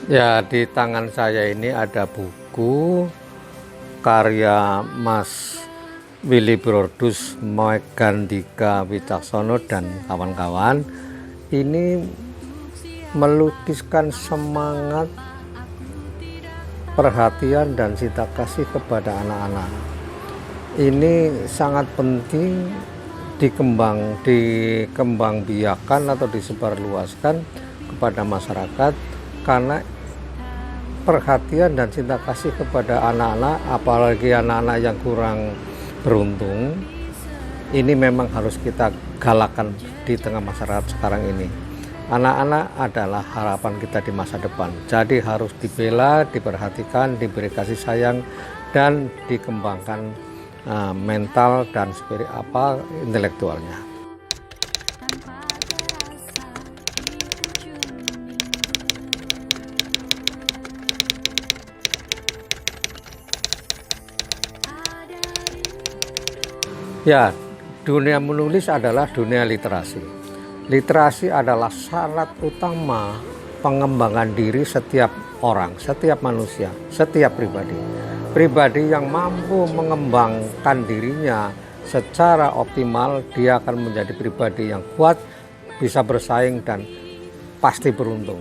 Ya, di tangan saya ini ada buku karya Mas Willy Brodus, Megandika Wicaksono dan kawan-kawan. Ini melukiskan semangat, perhatian dan cinta kasih kepada anak-anak. Ini sangat penting dikembangbiakan atau disebarluaskan kepada masyarakat, karena perhatian dan cinta kasih kepada anak-anak, apalagi anak-anak yang kurang beruntung, ini memang harus kita galakan di tengah masyarakat sekarang ini. Anak-anak adalah harapan kita di masa depan, jadi harus dibela, diperhatikan, diberi kasih sayang, dan dikembangkan mental dan spirit intelektualnya. Ya, dunia menulis adalah dunia literasi. Literasi adalah syarat utama pengembangan diri setiap orang, setiap manusia, setiap pribadi. Pribadi yang mampu mengembangkan dirinya secara optimal, dia akan menjadi pribadi yang kuat, bisa bersaing, dan pasti beruntung.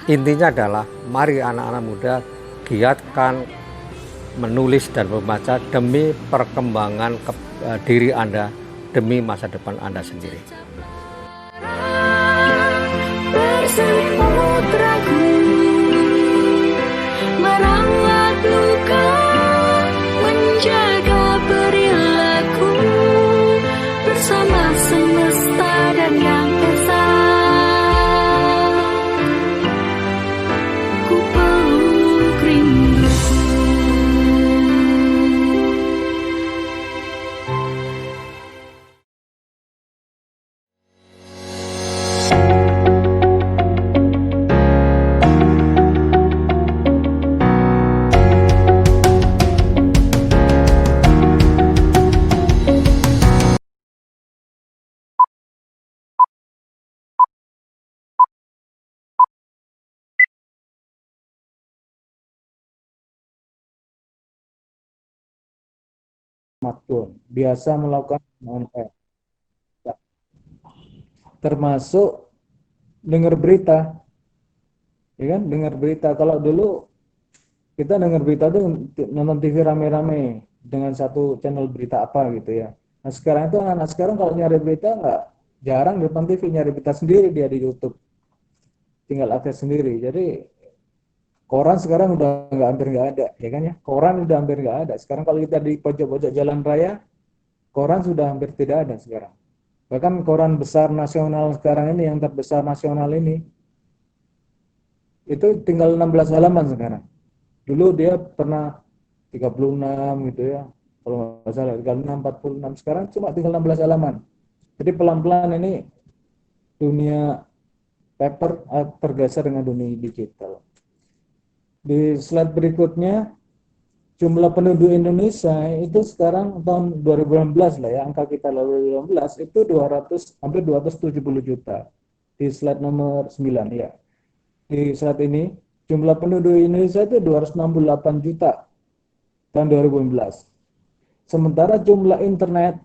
Intinya adalah, mari anak-anak muda giatkan menulis dan membaca demi perkembangan diri Anda, demi masa depan Anda sendiri. Bersemput ragu, merawat luka, menjaga perilaku, bersama semesta dan yang esa. Ku peluk rinduku. smartphone biasa melakukan online, termasuk dengar berita, ya kan? Dengar berita. Kalau dulu kita dengar berita tuh nonton TV rame-rame dengan satu channel berita apa gitu ya. Nah sekarang itu anak sekarang kalau nyari berita nggak, jarang di depan TV, nyari berita sendiri dia di YouTube, tinggal akses sendiri. Jadi koran sekarang udah hampir nggak ada, ya kan ya? Koran udah hampir nggak ada. Sekarang kalau kita di pojok-pojok jalan raya, koran sudah hampir tidak ada sekarang. Bahkan koran besar nasional sekarang ini, yang terbesar nasional ini, itu tinggal 16 halaman sekarang. Dulu dia pernah 36 gitu ya, kalau nggak salah 36, 46, sekarang cuma tinggal 16 halaman. Jadi pelan-pelan ini dunia paper tergeser dengan dunia digital. Di slide berikutnya, jumlah penduduk Indonesia itu sekarang tahun 2016 lah ya, angka kita lalu 2016 itu 200, hampir 270 juta. Di slide nomor 9 ya. Di slide ini jumlah penduduk Indonesia itu 268 juta tahun 2016. Sementara jumlah internet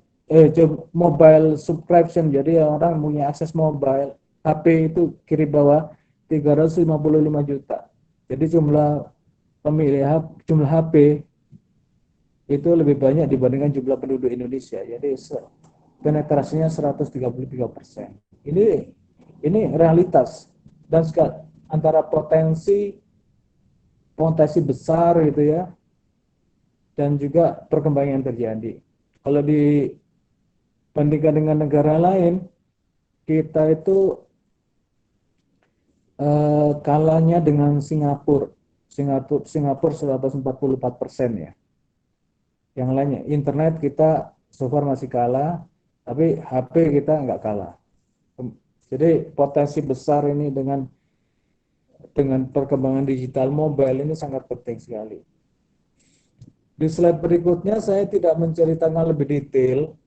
mobile subscription, jadi orang punya akses mobile HP itu kiri bawah 355 juta. Jadi jumlah jumlah HP itu lebih banyak dibandingkan jumlah penduduk Indonesia. Jadi penetrasinya 133%. Ini realitas, dan antara potensi besar gitu ya, dan juga perkembangan yang terjadi. Kalau dibandingkan dengan negara lain, kita itu kalahnya dengan Singapura. Singapura 144% ya. Yang lainnya, internet kita so far masih kalah, tapi HP kita nggak kalah. Jadi potensi besar ini dengan perkembangan digital mobile ini sangat penting sekali. Di slide berikutnya saya tidak menceritakan lebih detail,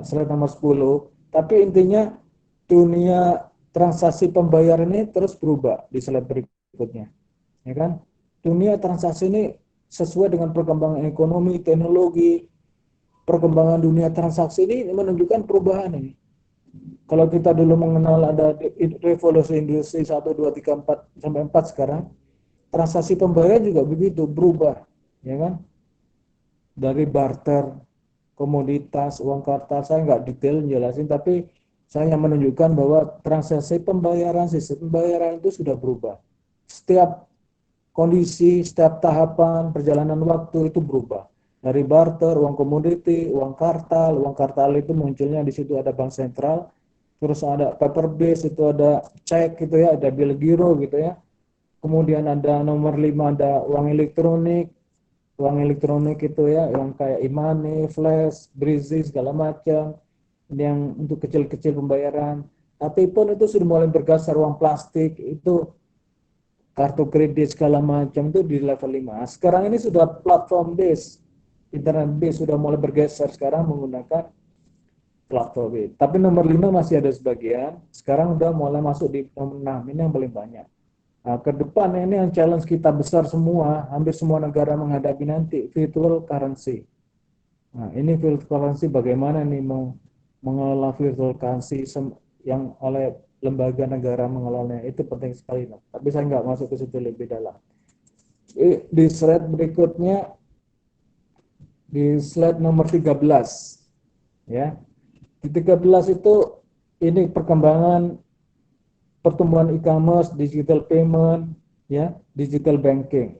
slide nomor 10, tapi intinya dunia transaksi pembayaran ini terus berubah di slide berikutnya. ya kan? Dunia transaksi ini sesuai dengan perkembangan ekonomi, teknologi, perkembangan dunia transaksi ini menunjukkan perubahan ini. Kalau kita dulu mengenal ada revolusi industri 1, 2, 3, 4 sampai 4 sekarang, transaksi pembayaran juga begitu berubah, ya kan? Dari barter, komoditas, uang kertas, saya nggak detail jelasin, tapi saya menunjukkan bahwa transaksi pembayaran, sistem pembayaran itu sudah berubah. Setiap kondisi, setiap tahapan perjalanan waktu itu berubah. Dari barter, uang komoditi, uang kartal itu munculnya di situ ada bank sentral, terus ada paper base, itu ada cek gitu ya, ada bill giro gitu ya. Kemudian ada nomor 5 ada uang elektronik itu ya, yang kayak e-money, flash, Breezy segala macam, yang untuk kecil-kecil pembayaran. Tapi pun itu sudah mulai bergeser uang plastik itu, kartu kredit segala macam itu di level 5. Sekarang ini sudah platform base, internet base, sudah mulai bergeser sekarang menggunakan platform base. Tapi nomor 5 masih ada sebagian, sekarang udah mulai masuk di nomor 6, ini yang paling banyak. Nah, ke depan ini yang challenge kita besar semua, hampir semua negara menghadapi nanti virtual currency. Nah, ini virtual currency bagaimana nih mengelola virtual currency yang oleh lembaga negara mengelolanya, itu penting sekali. Tapi saya nggak masuk ke situ lebih dalam. Di slide berikutnya, di slide nomor 13, ya. Di 13 itu ini perkembangan pertumbuhan e-commerce, digital payment, ya, digital banking.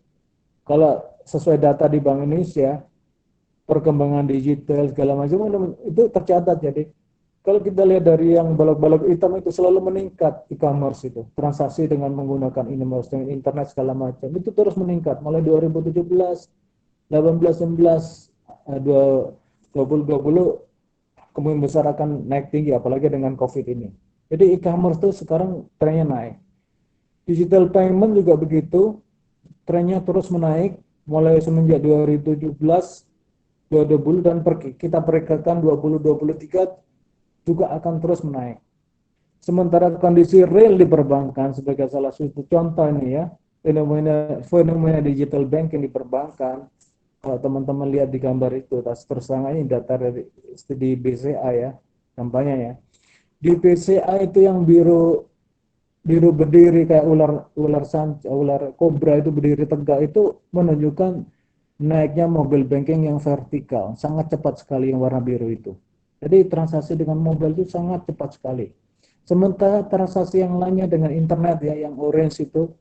Kalau sesuai data di Bank Indonesia, perkembangan digital segala macam itu tercatat. Jadi kalau kita lihat dari yang balok-balok hitam itu selalu meningkat e-commerce itu, transaksi dengan menggunakan e-commerce, dengan internet segala macam itu terus meningkat mulai 2017, 18, 19, 2020 kemungkinan besar akan naik tinggi apalagi dengan COVID ini. Jadi e-commerce itu sekarang trennya naik. Digital payment juga begitu, trennya terus menaik mulai semenjak 2017, 2020 dan kita perkirakan 2023 juga akan terus menaik. Sementara kondisi real di perbankan sebagai salah satu contoh ini ya, fenomena digital banking di perbankan. Kalau teman-teman lihat di gambar itu, terus terang ini data dari di BCA ya, kampanye ya. Di BCA itu yang biru berdiri kayak ular kobra itu berdiri tegak, itu menunjukkan naiknya mobile banking yang vertikal, sangat cepat sekali yang warna biru itu. Jadi transaksi dengan mobile itu sangat cepat sekali. Sementara transaksi yang lainnya dengan internet ya, yang orange itu,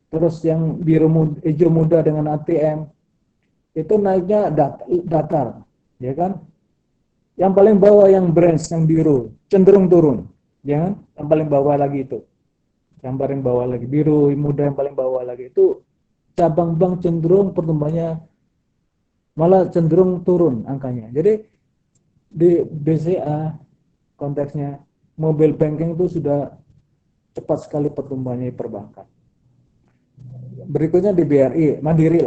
terus yang hijau muda dengan ATM, itu naiknya datar, ya kan? Yang paling bawah yang branch yang biru cenderung turun, ya kan? Yang paling bawah lagi itu, yang paling bawah lagi biru muda yang paling bawah lagi itu cabang bank cenderung pertumbuhannya malah cenderung turun angkanya. Jadi di BCA konteksnya mobile banking itu sudah cepat sekali pertumbuhannya di perbankan. Berikutnya di BRI, Mandiri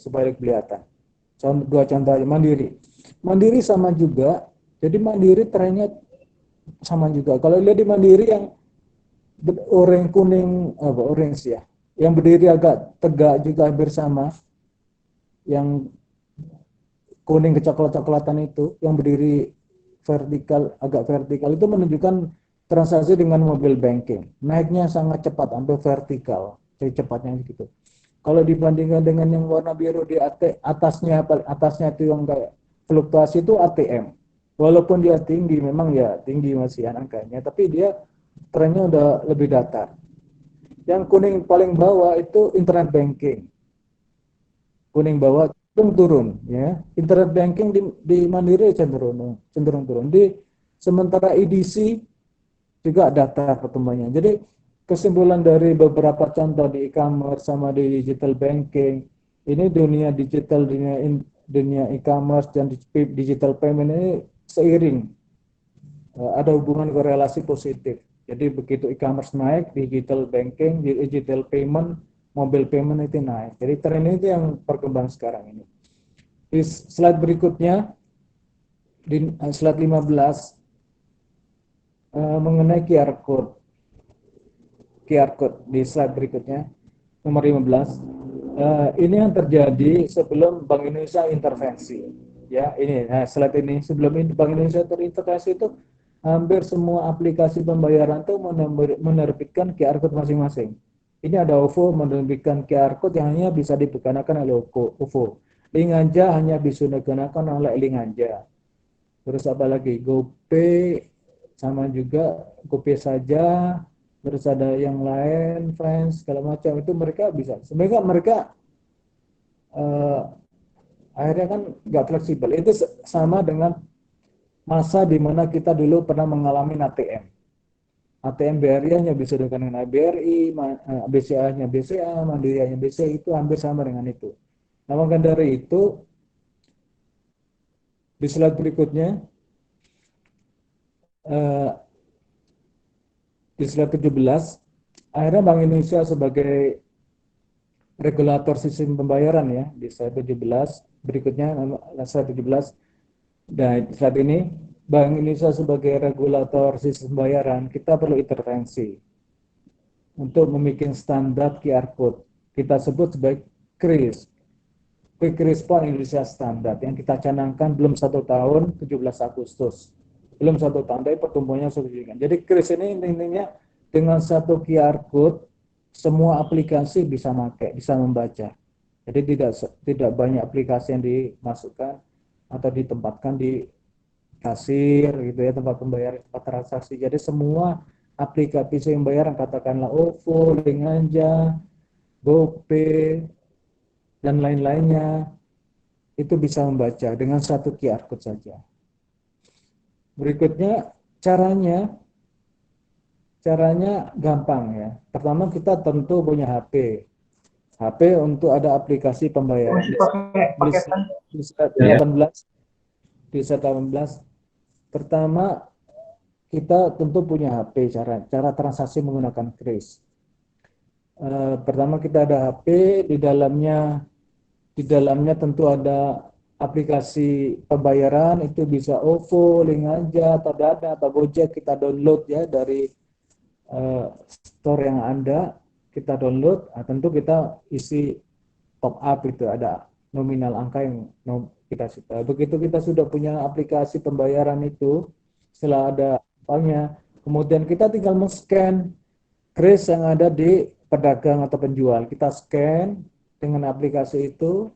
supaya kelihatan. Dua contoh aja, Mandiri sama juga. Jadi Mandiri trennya sama juga. Kalau lihat di Mandiri yang orange kuning orange ya, yang berdiri agak tegak juga hampir sama. Yang kuning kecoklat-coklatan itu, yang berdiri agak vertikal itu menunjukkan transaksi dengan mobile banking. Naiknya sangat cepat, hampir vertikal, cepatnya gitu. Kalau dibandingkan dengan yang warna biru di atasnya itu yang kayak fluktuasi itu ATM. Walaupun dia tinggi, memang ya tinggi masih angkanya, tapi dia trennya udah lebih datar. Yang kuning paling bawah itu internet banking. Kuning bawah turun ya. Internet banking di Mandiri cenderung turun. Sementara EDC juga datar pertumbuhannya. Jadi kesimpulan dari beberapa contoh di e-commerce sama di digital banking, ini dunia digital, dunia e-commerce dan digital payment ini seiring, ada hubungan korelasi positif. Jadi begitu e-commerce naik, digital banking, digital payment, mobile payment itu naik. Jadi tren itu yang berkembang sekarang ini. Di slide berikutnya, di slide 15, mengenai QR code di slide berikutnya, nomor 15. Ini yang terjadi sebelum Bank Indonesia intervensi. Ya, ini, nah, slide ini sebelum ini Bank Indonesia terintervensi itu hampir semua aplikasi pembayaran itu menerbitkan QR code masing-masing. Ini ada OVO menerbitkan QR code yang hanya bisa digunakan oleh OVO. Linganja hanya bisa digunakan oleh Linganja. Terus apa lagi? GoPay sama juga GoPay saja. Terus ada yang lain, Friends, segala macam itu mereka bisa. Sebenarnya mereka eh, akhirnya kan nggak fleksibel. Itu sama dengan masa di mana kita dulu pernah mengalami ATM. ATM BRI hanya bisa dengan BRI, BCA-nya BCA, Mandiri-nya BCA, itu hampir sama dengan itu. Nah, maka dari itu, di slide berikutnya, eh, di slide 17, akhirnya Bank Indonesia sebagai regulator sistem pembayaran ya, di slide 17, berikutnya, slide 17, dan saat ini Bank Indonesia sebagai regulator sistem pembayaran, kita perlu intervensi untuk membuat standar QR code. Kita sebut sebagai KRIS, Quick Response Indonesia Standard, yang kita canangkan belum 1 tahun, 17 Agustus. Belum 1 tahun, tapi pertumbuhannya signifikan. Jadi KRIS ini intinya dengan satu QR code, semua aplikasi bisa pakai, bisa membaca. Jadi tidak banyak aplikasi yang dimasukkan atau ditempatkan di kasir gitu ya, tempat pembayaran, tempat transaksi. Jadi semua aplikasi pembayaran, katakanlah OVO, Linganja, GoPay, dan lain-lainnya, itu bisa membaca dengan satu QR code saja. Berikutnya caranya gampang ya. Pertama kita tentu punya HP. HP untuk ada aplikasi pembayaran. Di slide 18, di slide 18, pertama kita tentu punya HP, cara transaksi menggunakan kris. Pertama kita ada HP, di dalamnya tentu ada aplikasi pembayaran, itu bisa OVO, Linganja, atau Dana, atau Gojek, kita download ya dari store yang Anda, kita download. Nah, tentu kita isi top up, itu ada nominal angka yang kita setel. Begitu kita sudah punya aplikasi pembayaran itu, setelah ada banknya, kemudian kita tinggal men-scan kris yang ada di pedagang atau penjual. Kita scan dengan aplikasi itu,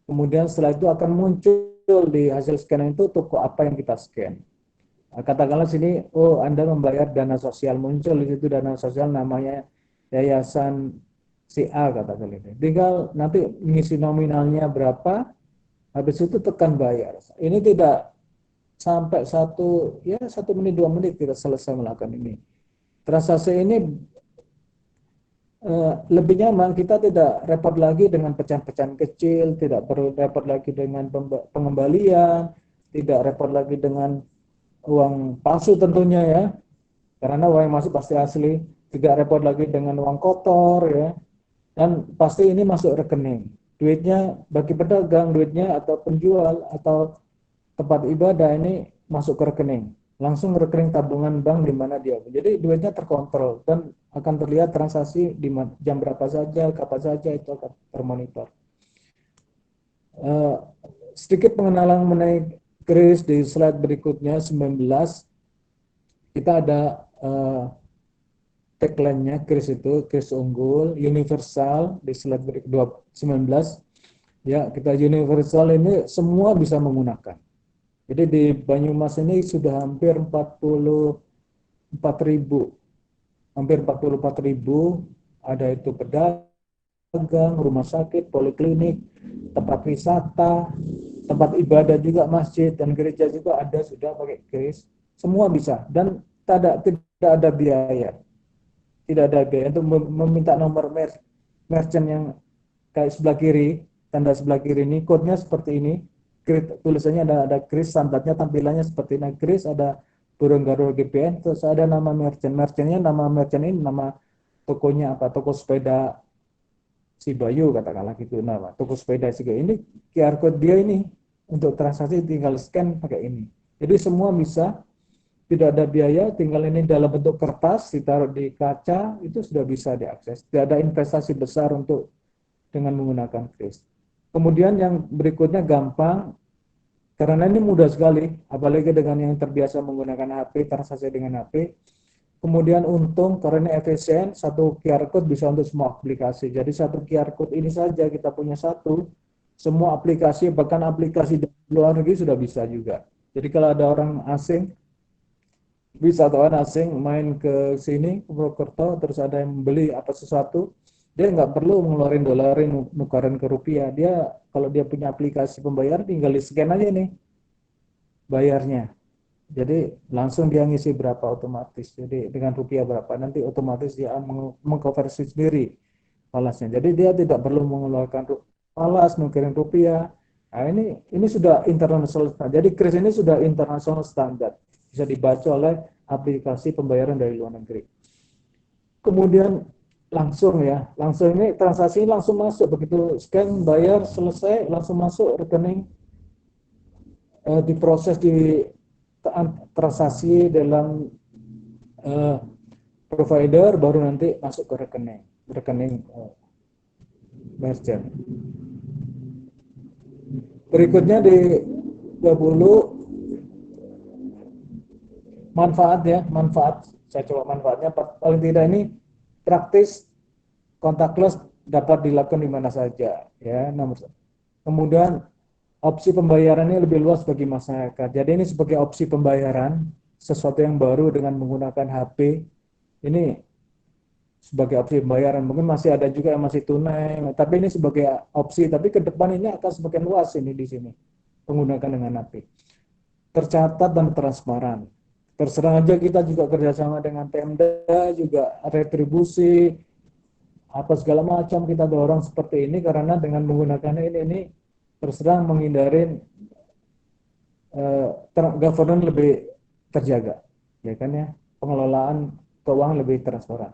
kemudian setelah itu akan muncul di hasil scan itu toko apa yang kita scan. Nah, katakanlah sini, oh Anda membayar dana sosial, muncul di situ dana sosial namanya Yayasan si A, katakanlah ini. Tinggal nanti mengisi nominalnya berapa, habis itu tekan bayar. Ini tidak sampai 1 menit 2 menit kita selesai melakukan ini. Transaksi ini lebih nyaman, kita tidak repot lagi dengan pecahan-pecahan kecil, tidak perlu repot lagi dengan pengembalian, tidak repot lagi dengan uang palsu tentunya ya, karena uang yang masuk pasti asli, tidak repot lagi dengan uang kotor ya, dan pasti ini masuk rekening. Duitnya bagi pedagang, duitnya atau penjual atau tempat ibadah ini masuk ke rekening, langsung rekening tabungan bank di mana dia. Jadi duitnya terkontrol dan akan terlihat transaksi di jam berapa saja, kapan saja, itu akan termonitor. Sedikit pengenalan mengenai kris di slide berikutnya 19. Kita ada tagline-nya, kris itu kris unggul, universal di slide berikut 19. Ya, kita universal ini semua bisa menggunakan. Jadi di Banyumas ini sudah hampir 44.000, ada itu pedagang, rumah sakit, poliklinik, tempat wisata, tempat ibadah juga, masjid dan gereja juga ada sudah pakai kris. Semua bisa dan tidak ada biaya. Tidak ada biaya untuk meminta nomor merchant yang kayak sebelah kiri, tanda sebelah kiri ini, kodenya seperti ini. Tulisannya ada kris, standarnya tampilannya seperti ini. Kris ada burung garuda GPN, terus ada nama merchantnya, nama merchant ini nama tokonya apa, toko sepeda si Bayu katakanlah gitu, nama toko sepeda si Bayu. Ini QR code dia ini, untuk transaksi tinggal scan pakai ini. Jadi semua bisa, tidak ada biaya, tinggal ini dalam bentuk kertas ditaruh di kaca, itu sudah bisa diakses. Tidak ada investasi besar untuk dengan menggunakan kris. Kemudian yang berikutnya gampang, karena ini mudah sekali, apalagi dengan yang terbiasa menggunakan HP, transaksi dengan HP. Kemudian untung karena efisien, satu QR code bisa untuk semua aplikasi. Jadi satu QR code ini saja kita punya satu, semua aplikasi, bahkan aplikasi di luar negeri sudah bisa juga. Jadi kalau ada orang asing, wisatawan asing main ke sini, ke Purwokerto, terus ada yang beli apa sesuatu, dia nggak perlu ngeluarin dolarin, nukarin ke rupiah. Dia kalau dia punya aplikasi pembayar, tinggal di scan aja nih bayarnya. Jadi langsung dia ngisi berapa otomatis. Jadi dengan rupiah berapa nanti otomatis dia mengkonversi sendiri falasnya. Jadi dia tidak perlu mengeluarkan falas, nukerin rupiah. Nah, ini sudah international standard. Jadi kris ini sudah international standard. Bisa dibaca oleh aplikasi pembayaran dari luar negeri. Kemudian langsung ini transaksi langsung masuk, begitu scan bayar selesai langsung masuk rekening, diproses di transaksi dalam provider, baru nanti masuk ke rekening merchant. Berikutnya di 20 manfaat saya coba manfaatnya. Paling tidak ini praktis, contactless dapat dilakukan di mana saja ya. Kemudian opsi pembayarannya lebih luas bagi masyarakat. Jadi ini sebagai opsi pembayaran, sesuatu yang baru dengan menggunakan HP. Ini sebagai opsi pembayaran. Mungkin masih ada juga yang masih tunai, tapi ini sebagai opsi. Tapi ke depan ini akan semakin luas ini di sini menggunakan dengan HP. Tercatat dan transparan. Terserah aja kita juga kerjasama dengan Pemda, juga retribusi, apa segala macam kita dorong seperti ini, karena dengan menggunakan ini terserah menghindarin governance lebih terjaga, ya kan ya, pengelolaan keuangan lebih transparan.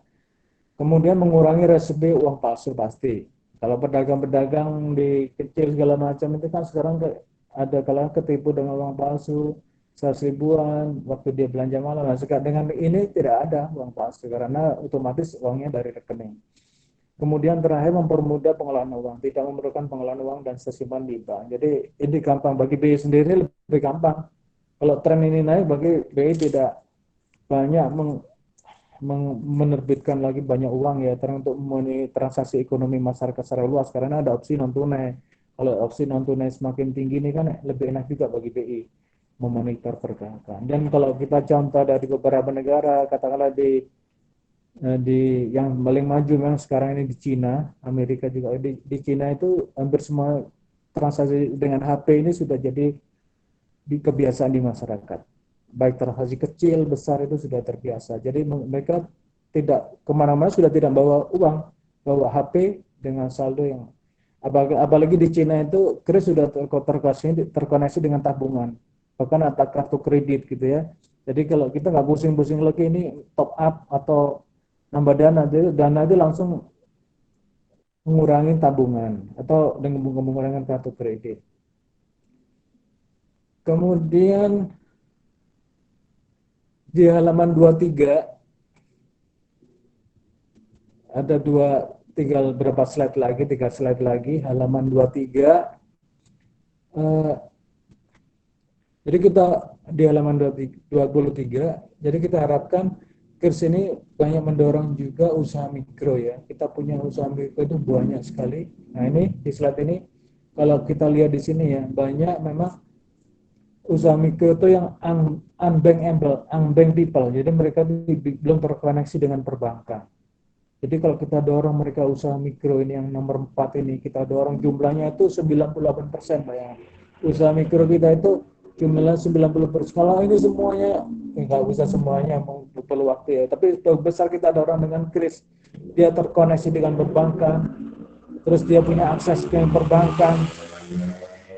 Kemudian mengurangi resiko uang palsu pasti. Kalau pedagang-pedagang di kecil segala macam itu kan sekarang ada kalau ketipu dengan uang palsu 100 ribuan waktu dia belanja malam. Nah, sekarang dengan ini tidak ada uang palsu karena otomatis uangnya dari rekening. Kemudian terakhir mempermudah pengelolaan uang, tidak memerlukan pengelolaan uang dan sesimpan di bank. Jadi ini gampang bagi BI sendiri, lebih gampang. Kalau tren ini naik, bagi BI tidak banyak menerbitkan lagi banyak uang ya, untuk memenuhi transaksi ekonomi masyarakat secara luas, karena ada opsi non tunai. Kalau opsi non tunai semakin tinggi ini kan lebih enak juga bagi BI memonitor pergerakan. Dan kalau kita contoh dari beberapa negara, katakanlah di yang paling maju memang sekarang ini di Cina, Amerika juga. Di Cina itu hampir semua transaksi dengan HP ini sudah jadi kebiasaan di masyarakat. Baik transaksi kecil, besar itu sudah terbiasa. Jadi mereka tidak kemana-mana, sudah tidak bawa uang, bawa HP dengan saldo yang apalagi di Cina itu kris sudah terkoneksi dengan tabungan, bahkan ada kartu kredit gitu ya. Jadi kalau kita nggak pusing-pusing lagi ini top up atau nambah dana itu langsung mengurangi tabungan atau dengan mengurangi kartu kredit. Kemudian di halaman 23 ada tinggal berapa slide lagi, 3 slide lagi, halaman 23. Jadi kita di halaman 23, jadi kita harapkan kris ini banyak mendorong juga usaha mikro ya. Kita punya usaha mikro itu banyak sekali. Nah ini di slide ini kalau kita lihat di sini ya, banyak memang usaha mikro itu yang unbanked people. Jadi mereka belum terkoneksi dengan perbankan. Jadi kalau kita dorong mereka usaha mikro ini yang nomor 4 ini, kita dorong jumlahnya itu 98% ya. Usaha mikro kita itu jumlahnya 90%. Kalau ini semuanya nggak bisa semuanya, perlu waktu ya. Tapi besar kita dorong dengan kris, dia terkoneksi dengan perbankan, terus dia punya akses ke perbankan,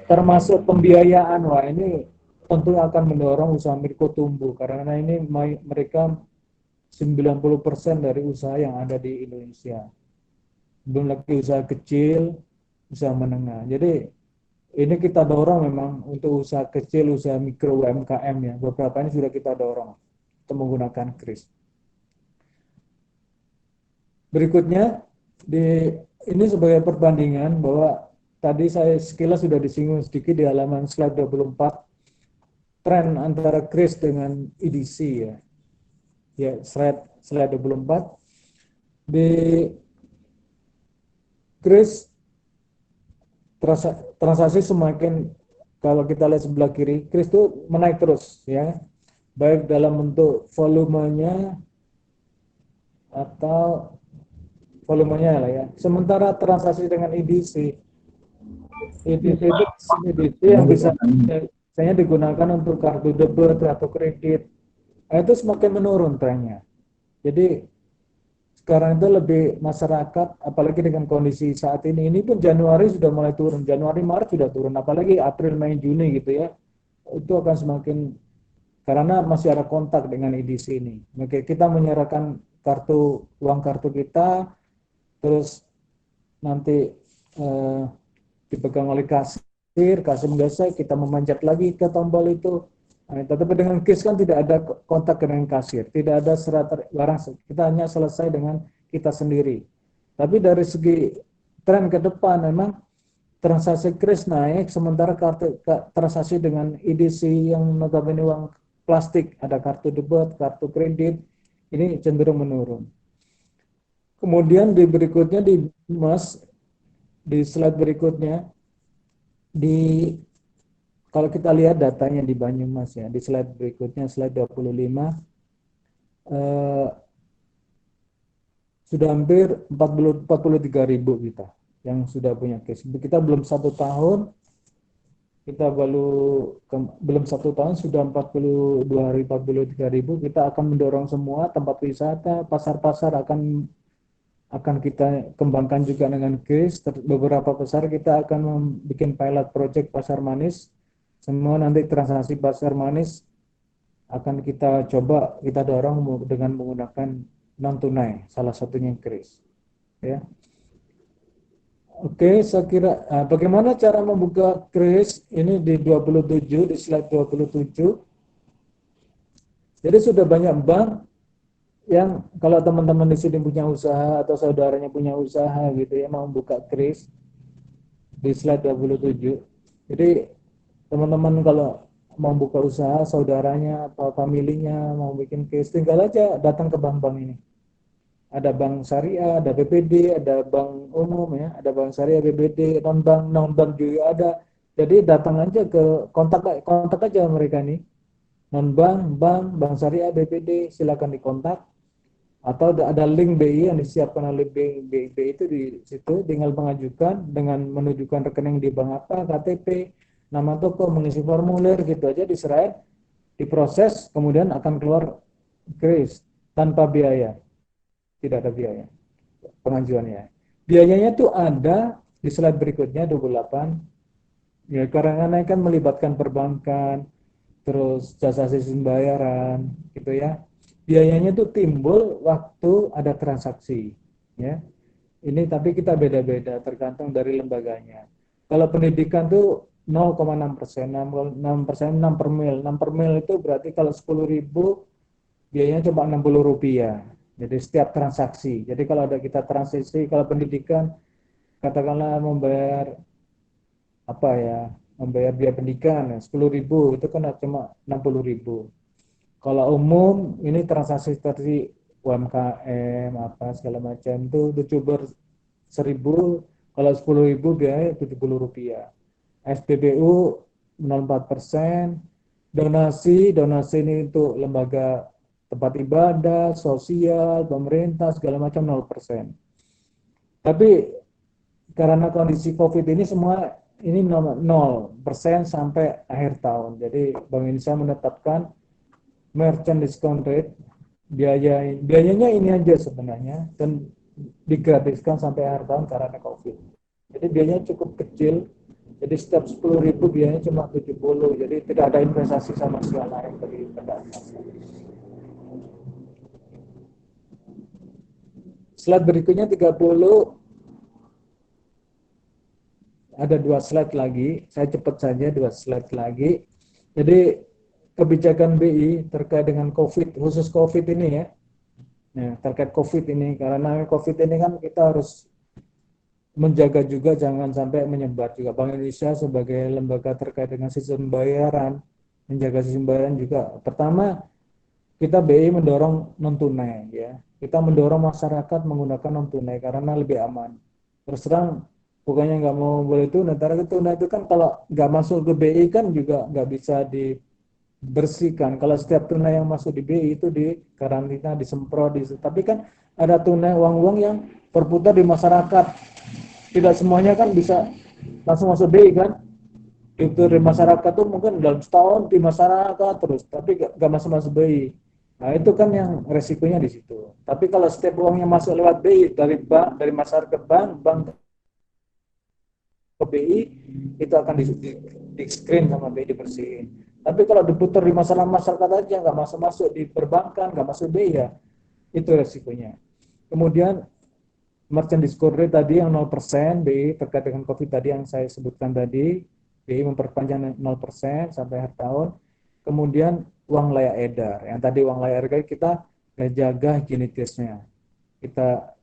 termasuk pembiayaan. Wah ini tentu akan mendorong usaha mikro tumbuh karena ini mereka 90% dari usaha yang ada di Indonesia. Belum lagi usaha kecil, usaha menengah. Jadi ini kita dorong memang untuk usaha kecil, usaha mikro, UMKM ya. Beberapa ini sudah kita dorong untuk menggunakan kris. Berikutnya di ini sebagai perbandingan bahwa tadi saya sekilas sudah disinggung sedikit di halaman slide 24 tren antara Kris dengan EDC ya. Ya, slide 24 di Kris transaksi semakin, kalau kita lihat sebelah kiri, Kris itu menaik terus ya, baik dalam bentuk volumenya atau volumenya lah ya. Sementara transaksi dengan EDC itu EDC yang bisa misalnya digunakan untuk kartu debit atau kredit, nah, itu semakin menurun trennya. Jadi sekarang itu lebih masyarakat, apalagi dengan kondisi saat ini pun Januari sudah mulai turun, Januari Maret sudah turun, apalagi April Mei Juni gitu ya, itu akan semakin, karena masih ada kontak dengan EDC ini. Oke, kita menyerahkan uang kartu kita, terus nanti dipegang oleh kasir menggesek, kita memanjat lagi ke tombol itu. Nah, tetapi dengan KIS kan tidak ada kontak dengan kasir, tidak ada serat barang, kita hanya selesai dengan kita sendiri. Tapi dari segi tren ke depan memang transaksi KRIS naik, sementara transaksi dengan EDC yang notabene uang plastik, ada kartu debit, kartu kredit, ini cenderung menurun. Kemudian di berikutnya di slide berikutnya, kalau kita lihat datanya di Banyumas ya, di slide berikutnya, slide 25, sudah hampir 43.000 kita yang sudah punya case. Kita belum 1 tahun, belum 1 tahun sudah 43.000. Kita akan mendorong semua tempat wisata, pasar-pasar akan kita kembangkan juga dengan case. Beberapa pasar kita akan membuat pilot project pasar manis. Semua nanti transaksi pasar manis akan kita coba, kita dorong dengan menggunakan non tunai, salah satunya kris ya. Oke, saya kira bagaimana cara membuka kris ini di 27, di slide 27. Jadi sudah banyak bank yang, kalau teman-teman di sini punya usaha atau saudaranya punya usaha gitu ya, mau buka kris di slide 27. Jadi teman-teman kalau mau buka usaha, saudaranya atau familinya mau bikin kris, tinggal aja datang ke bank-bank ini. Ada bank syariah, ada BPD, ada bank umum ya, ada bank syariah, BPD, non-bank juga ada. Jadi datang aja ke kontak aja mereka nih. Non-bank, bank syariah, BPD, silakan dikontak. Atau ada link BI yang disiapkan oleh BI itu di situ, tinggal mengajukan dengan menunjukkan rekening di bank apa, KTP, nama toko, mengisi formulir gitu aja, diserahin, diproses, kemudian akan keluar kris tanpa biaya. Tidak ada biaya pengajuannya. Biayanya tuh ada di slide berikutnya 28. Ya, karena kan melibatkan perbankan, terus jasa sistem pembayaran, gitu ya. Biayanya tuh timbul waktu ada transaksi, ya. Ini tapi kita beda-beda tergantung dari lembaganya. Kalau pendidikan tuh 0,6%, 6 per mil. 6 per mil itu berarti kalau 10.000 biayanya cuma Rp60. Jadi setiap transaksi. Jadi kalau ada kita transaksi, kalau pendidikan katakanlah membayar membayar biaya pendidikan 10.000 itu kan cuma 60.000. Kalau umum ini transaksi seperti UMKM segala macam itu youtuber 1.000, kalau 10.000 biaya Rp70. SPBU 0,4%, donasi ini untuk lembaga tempat ibadah, sosial, pemerintah, segala macam 0%. Tapi karena kondisi COVID ini semua ini 0% sampai akhir tahun. Jadi Bank Indonesia menetapkan merchant discount rate, biayanya ini aja sebenarnya, dan digratiskan sampai akhir tahun karena COVID. Jadi biayanya cukup kecil. Jadi setiap 10.000 biayanya cuma 70. Jadi tidak ada investasi sama sekali yang bagi pendatang. Slide berikutnya 30, ada 2 slide lagi, saya cepat saja 2 slide lagi. Jadi kebijakan BI terkait dengan COVID, khusus COVID ini ya. Nah, terkait COVID ini, karena COVID ini kan kita harus menjaga juga jangan sampai menyebar juga. Bank Indonesia sebagai lembaga terkait dengan sistem pembayaran, menjaga sistem pembayaran juga. Pertama, kita BI mendorong non tunai ya. Kita mendorong masyarakat menggunakan non tunai karena lebih aman. Terus terang, bukannya nggak mau boleh tunai, karena tunai itu kan kalau nggak masuk ke BI kan juga nggak bisa dibersihkan. Kalau setiap tunai yang masuk di BI itu di karantina, disemprot, tapi kan ada tunai uang-uang yang berputar di masyarakat. Tidak semuanya kan bisa langsung masuk BI kan. Itu di masyarakat tuh mungkin dalam setahun di masyarakat terus, tapi gak masuk-masuk BI. Nah itu kan yang resikonya di situ. Tapi kalau setiap uangnya masuk lewat BI dari bank, dari masyarakat ke bank ke BI, itu akan di screen sama BI, dibersihin. Tapi kalau diputar di masyarakat aja, nggak masuk-masuk di perbankan, nggak masuk BI ya, itu resikonya. Kemudian merchant discount rate tadi yang 0% BI terkait dengan COVID tadi yang saya sebutkan tadi, BI memperpanjang 0% sampai akhir tahun. Kemudian uang layak edar, yang tadi uang layak edar kita jaga higienitasnya. Kita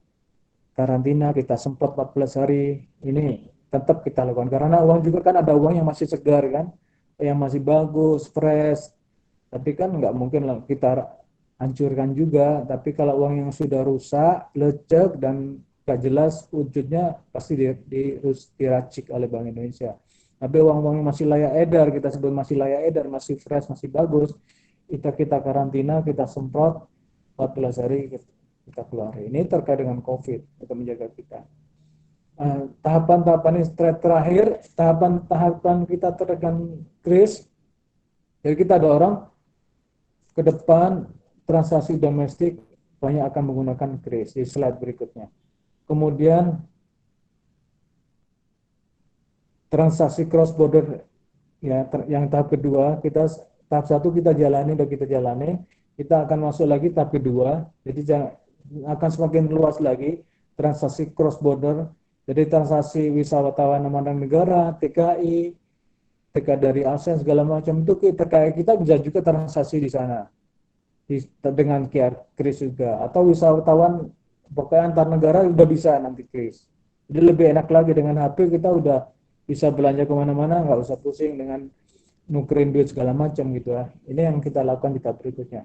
karantina, kita semprot 14 hari, ini tetap kita lakukan. Karena uang juga kan ada uang yang masih segar kan, yang masih bagus, fresh. Tapi kan nggak mungkin lah kita hancurkan juga. Tapi kalau uang yang sudah rusak, lecek, dan nggak jelas wujudnya, pasti diracik oleh Bank Indonesia. Tapi uang-uang yang masih layak edar, kita sebut masih layak edar, masih fresh, masih bagus, kita karantina, kita semprot 14 hari, kita keluar. Ini terkait dengan COVID, untuk menjaga kita. Tahapan-tahapan ini terakhir, tahapan-tahapan kita terkait dengan kris. Jadi kita dorong ke depan transaksi domestik banyak akan menggunakan kris di slide berikutnya. Kemudian transaksi cross border ya, yang tahap kedua, tahap satu kita jalani, kita akan masuk lagi tahap kedua, jadi akan semakin luas lagi transaksi cross border, jadi transaksi wisatawan memandang negara, TKI dari ASEAN segala macam itu kita bisa juga transaksi di sana dengan QR kris juga, atau wisatawan pokoknya antar negara udah bisa nanti kris. Jadi lebih enak lagi dengan HP kita udah bisa belanja kemana-mana, nggak usah pusing dengan nukerin duit segala macam gitu ya. Ini yang kita lakukan di tahap berikutnya.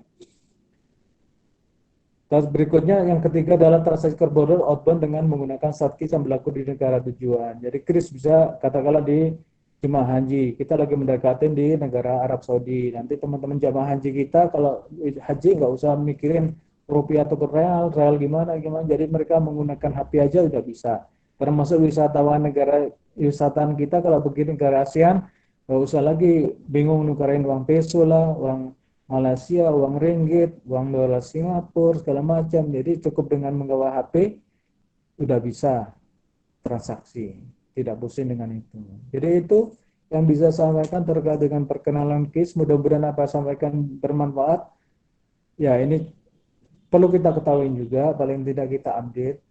Tahap berikutnya yang ketiga adalah transaksi cross border outbound dengan menggunakan SATKIS yang berlaku di negara tujuan. Jadi kris bisa katakanlah di jemaah haji, kita lagi mendekatin di negara Arab Saudi. Nanti teman-teman jemaah haji kita kalau haji nggak usah mikirin rupiah atau real gimana. Jadi mereka menggunakan HP aja udah bisa. Termasuk wisatawan kita kalau begini negara ASEAN, nggak usah lagi bingung nukarin uang peso lah, uang Malaysia, uang ringgit, uang dolar Singapura, segala macam. Jadi cukup dengan membawa HP, udah bisa transaksi, tidak pusing dengan itu. Jadi itu yang bisa saya sampaikan terkait dengan perkenalan KIS. Mudah-mudahan apa sampaikan bermanfaat. Ya ini perlu kita ketahui juga, paling tidak kita update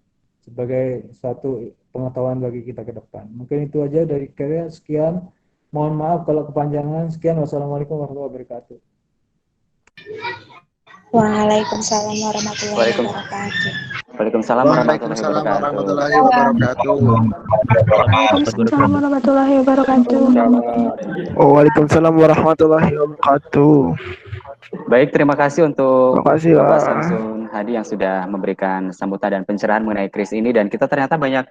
sebagai satu pengetahuan bagi kita ke depan. Mungkin itu aja dari saya. Sekian. Mohon maaf kalau kepanjangan. Sekian. Wassalamualaikum warahmatullahi wabarakatuh. Waalaikumsalam warahmatullahi wabarakatuh. Waalaikumsalam warahmatullahi wabarakatuh. Waalaikumsalam warahmatullahi wabarakatuh. Waalaikumsalam warahmatullahi wabarakatuh. Baik, terima kasih untuk Terima kasih, Bapak Pak. Samsun Hadi yang sudah memberikan sambutan dan pencerahan mengenai kris ini, dan kita ternyata banyak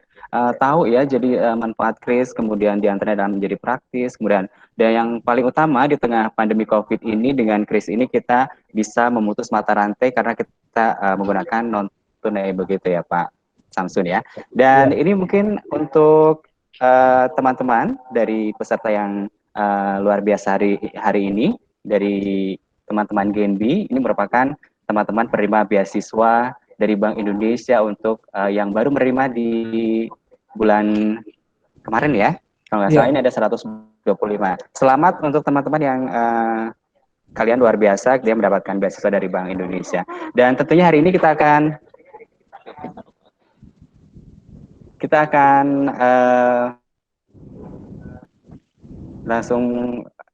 tahu ya, jadi manfaat kris, kemudian diantaranya dalam menjadi praktis, kemudian dan yang paling utama di tengah pandemi COVID ini, dengan kris ini kita bisa memutus mata rantai karena kita menggunakan non tunai, begitu ya Pak Samsun ya. Dan ini mungkin untuk teman-teman dari peserta yang luar biasa hari ini, dari teman-teman Genbi, ini merupakan teman-teman penerima beasiswa dari Bank Indonesia untuk yang baru menerima di bulan kemarin ya. Kalau nggak salah ini ada 125. Selamat untuk teman-teman yang kalian luar biasa, dia mendapatkan beasiswa dari Bank Indonesia. Dan tentunya hari ini kita akan langsung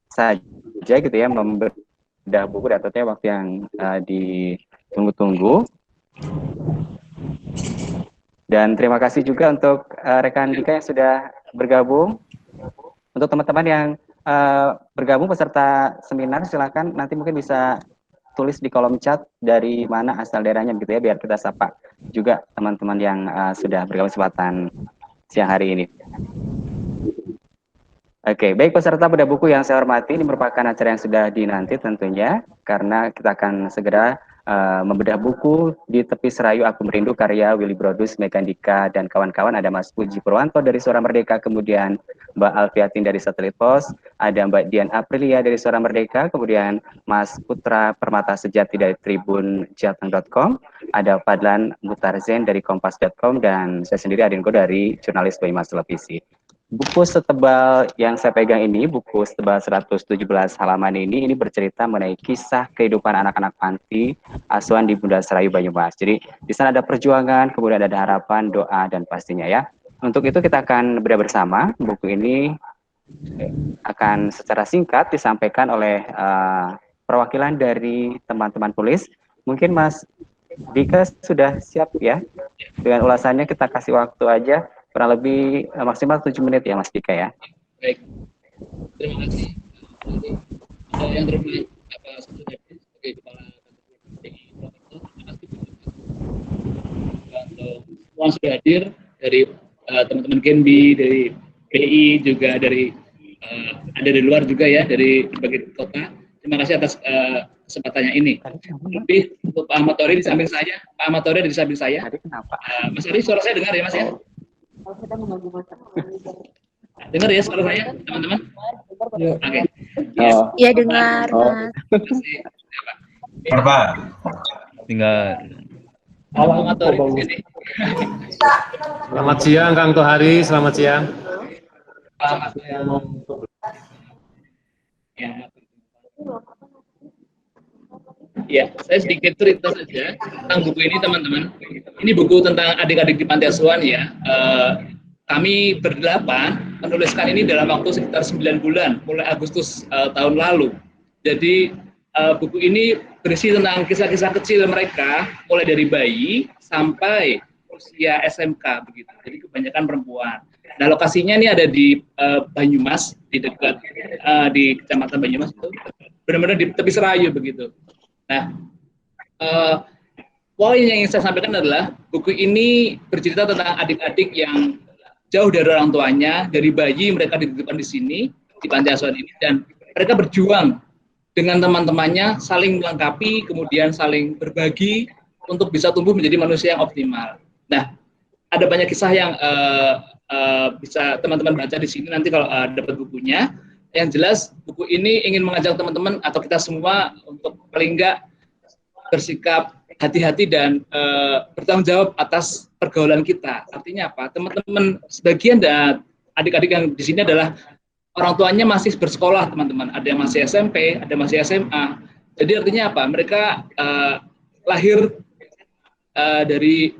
saja gitu ya, membedah buku, dan tentunya waktu yang ditunggu-tunggu. Dan terima kasih juga untuk rekan Dika yang sudah bergabung. Untuk teman-teman yang bergabung peserta seminar, silakan nanti mungkin bisa tulis di kolom chat dari mana asal daerahnya gitu ya, biar kita sapa juga teman-teman yang sudah bergabung kesempatan siang hari ini. Oke, baik peserta bedah buku yang saya hormati, ini merupakan acara yang sudah dinanti tentunya, karena kita akan segera membedah buku Di Tepi Serayu Aku Merindu karya Willy Brodus, Megan Dika, dan kawan-kawan. Ada Mas Puji Purwanto dari Suara Merdeka, kemudian Mbak Alfiatin dari Satelit Pos, ada Mbak Dian Aprilia dari Suara Merdeka, kemudian Mas Putra Permata Sejati dari Tribun Jateng.com, ada Fadlan Mutarzen dari Kompas.com, dan saya sendiri Adinko dari Jurnalis Banyumas Televisi. Buku setebal yang saya pegang ini, buku setebal 117 halaman ini bercerita mengenai kisah kehidupan anak-anak panti asuhan di Bunda Serayu Banyumas. Jadi di sana ada perjuangan, kemudian ada harapan, doa, dan pastinya ya. Untuk itu kita akan bedah bersama. Buku ini akan secara singkat disampaikan oleh perwakilan dari teman-teman tulis. Mungkin Mas Dika sudah siap ya dengan ulasannya. Kita kasih waktu aja kurang lebih maksimal 7 menit ya Mas Dika ya. Baik, terima kasih. Yang terhormat Bapak Satu sebagai Kepala DKI Purwokerto, terima kasih untuk semua sudah hadir dari teman-teman Genbi, dari BI juga dari ada di luar juga ya dari berbagai kota. Terima kasih atas kesempatannya ini. Lebih untuk Pak Ahmad Tori di samping saya, Pak Ahmad Tori di samping saya. Mas Ari, suara saya dengar ya Mas ya? Dengar ya suara saya, teman-teman? Oke. Iya dengar, Mas. Terima kasih. Ya, Pak. Dengar. Ahmad Tori di sini. Selamat siang Kang Tohari, selamat siang. Selamat siang. Ya, saya sedikit cerita saja tentang buku ini teman-teman. Ini buku tentang adik-adik di panti asuhan ya. Kami berdelapan menuliskan ini dalam waktu sekitar 9 bulan, mulai Agustus tahun lalu. Jadi buku ini berisi tentang kisah-kisah kecil mereka, mulai dari bayi sampai usia SMK begitu. Jadi kebanyakan perempuan. Nah lokasinya ini ada di Banyumas, di dekat di Kecamatan Banyumas itu, benar-benar di tepi Serayu begitu. Nah, poin yang ingin saya sampaikan adalah buku ini bercerita tentang adik-adik yang jauh dari orang tuanya, dari bayi mereka dititipkan di sini, di panti asuhan ini, dan mereka berjuang dengan teman-temannya, saling melengkapi, kemudian saling berbagi untuk bisa tumbuh menjadi manusia yang optimal. Nah, ada banyak kisah yang bisa teman-teman baca di sini nanti kalau dapat bukunya. Yang jelas buku ini ingin mengajak teman-teman atau kita semua untuk paling enggak bersikap hati-hati dan bertanggung jawab atas pergaulan kita. Artinya apa? Teman-teman sebagian dan adik-adik yang di sini adalah orang tuanya masih bersekolah, teman-teman. Ada yang masih SMP, ada masih SMA. Jadi artinya apa? Mereka lahir dari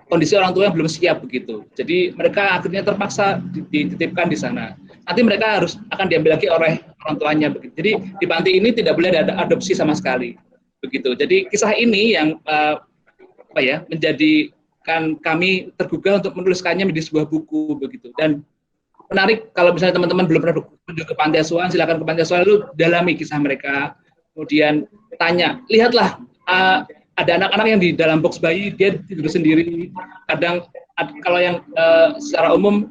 kondisi orang tua yang belum siap begitu. Jadi mereka akhirnya terpaksa dititipkan di sana. Nanti mereka akan diambil lagi oleh orang tuanya begitu. Jadi di panti ini tidak boleh ada adopsi sama sekali begitu. Jadi kisah ini yang menjadikan kami tergugah untuk menuliskannya menjadi sebuah buku begitu. Dan menarik kalau misalnya teman-teman belum pernah berkunjung ke panti asuhan, silakan ke panti asuhan itu dalami kisah mereka. Kemudian tanya, lihatlah ada anak-anak yang di dalam box bayi dia tidur sendiri. Kadang kalau yang secara umum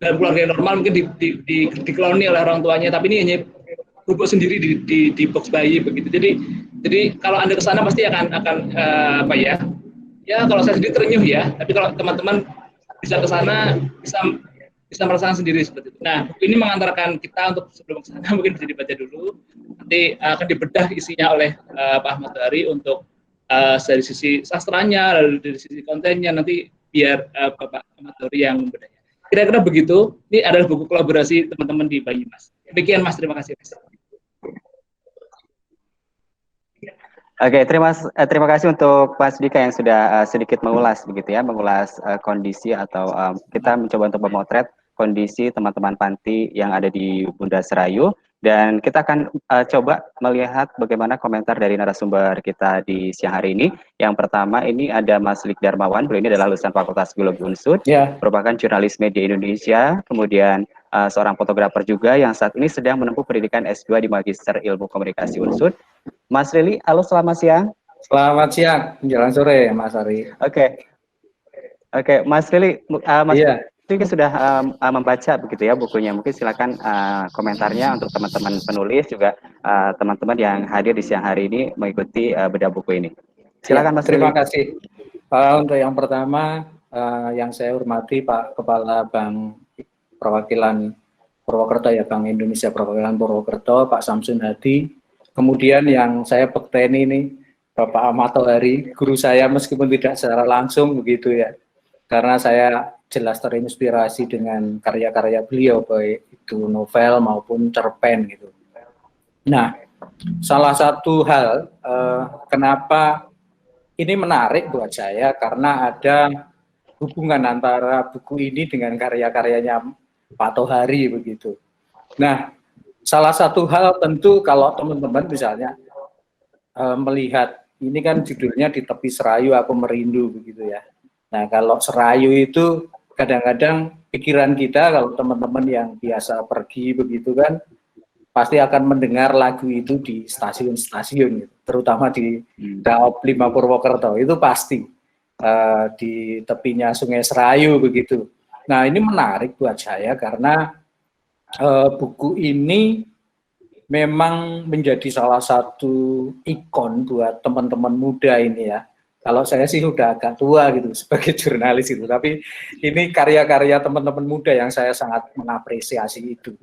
dalam keluarga yang normal mungkin dikeloni oleh orang tuanya, tapi ini hanya bubuk sendiri di box bayi begitu. Jadi kalau Anda ke sana pasti akan kalau saya sendiri terenyuh ya. Tapi kalau teman-teman bisa ke sana bisa merasakan sendiri seperti itu. Nah, buku ini mengantarkan kita untuk sebelum ke sana mungkin bisa dibaca dulu. Nanti akan dibedah isinya oleh Pak Ahmad Tori untuk dari sisi sastranya, lalu dari sisi kontennya nanti biar Bapak Ahmad Tori yang membedahnya. Kira-kira begitu. Ini adalah buku kolaborasi teman-teman di Banyumas. Demikian Mas, terima kasih. Oke, terima kasih untuk Mas Dika yang sudah sedikit mengulas begitu ya, mengulas kondisi atau kita mencoba untuk memotret kondisi teman-teman panti yang ada di Bunda Serayu. Dan kita akan coba melihat bagaimana komentar dari narasumber kita di siang hari ini. Yang pertama ini ada Mas Lik Darmawan, beliau ini adalah lulusan Fakultas Biologi Unsud, merupakan jurnalis media Indonesia, kemudian seorang fotografer juga yang saat ini sedang menempuh pendidikan S2 di Magister Ilmu Komunikasi Unsud. Mas Lili, halo selamat siang. Selamat siang, menjelang sore Mas Ari. Oke, Mas Lili, Mas Lili sudah membaca begitu ya bukunya. Mungkin silakan komentarnya untuk teman-teman penulis juga teman-teman yang hadir di siang hari ini mengikuti bedah buku ini. Silakan Mas Lili. Terima kasih. Untuk yang pertama yang saya hormati Pak Kepala Bank Perwakilan Purwokerto ya, Bank Indonesia Perwakilan Purwokerto, Pak Samsun Hadi. Kemudian yang saya pekteni ini Bapak Ahmad Tohari, guru saya meskipun tidak secara langsung begitu ya. Karena saya jelas terinspirasi dengan karya-karya beliau, baik itu novel maupun cerpen gitu. Nah, salah satu hal kenapa ini menarik buat saya karena ada hubungan antara buku ini dengan karya-karyanya Pak Tohari begitu. Nah, salah satu hal tentu kalau teman-teman misalnya melihat ini kan judulnya Di Tepi Serayu Aku Merindu begitu ya. Nah, kalau serayu itu kadang-kadang pikiran kita kalau teman-teman yang biasa pergi begitu kan pasti akan mendengar lagu itu di stasiun-stasiun gitu, terutama di Daop 5 Purwokerto itu pasti di tepinya Sungai Serayu begitu. Nah, ini menarik buat saya karena buku ini memang menjadi salah satu ikon buat teman-teman muda ini ya. Kalau saya sih udah agak tua gitu sebagai jurnalis itu, tapi ini karya-karya teman-teman muda yang saya sangat mengapresiasi itu.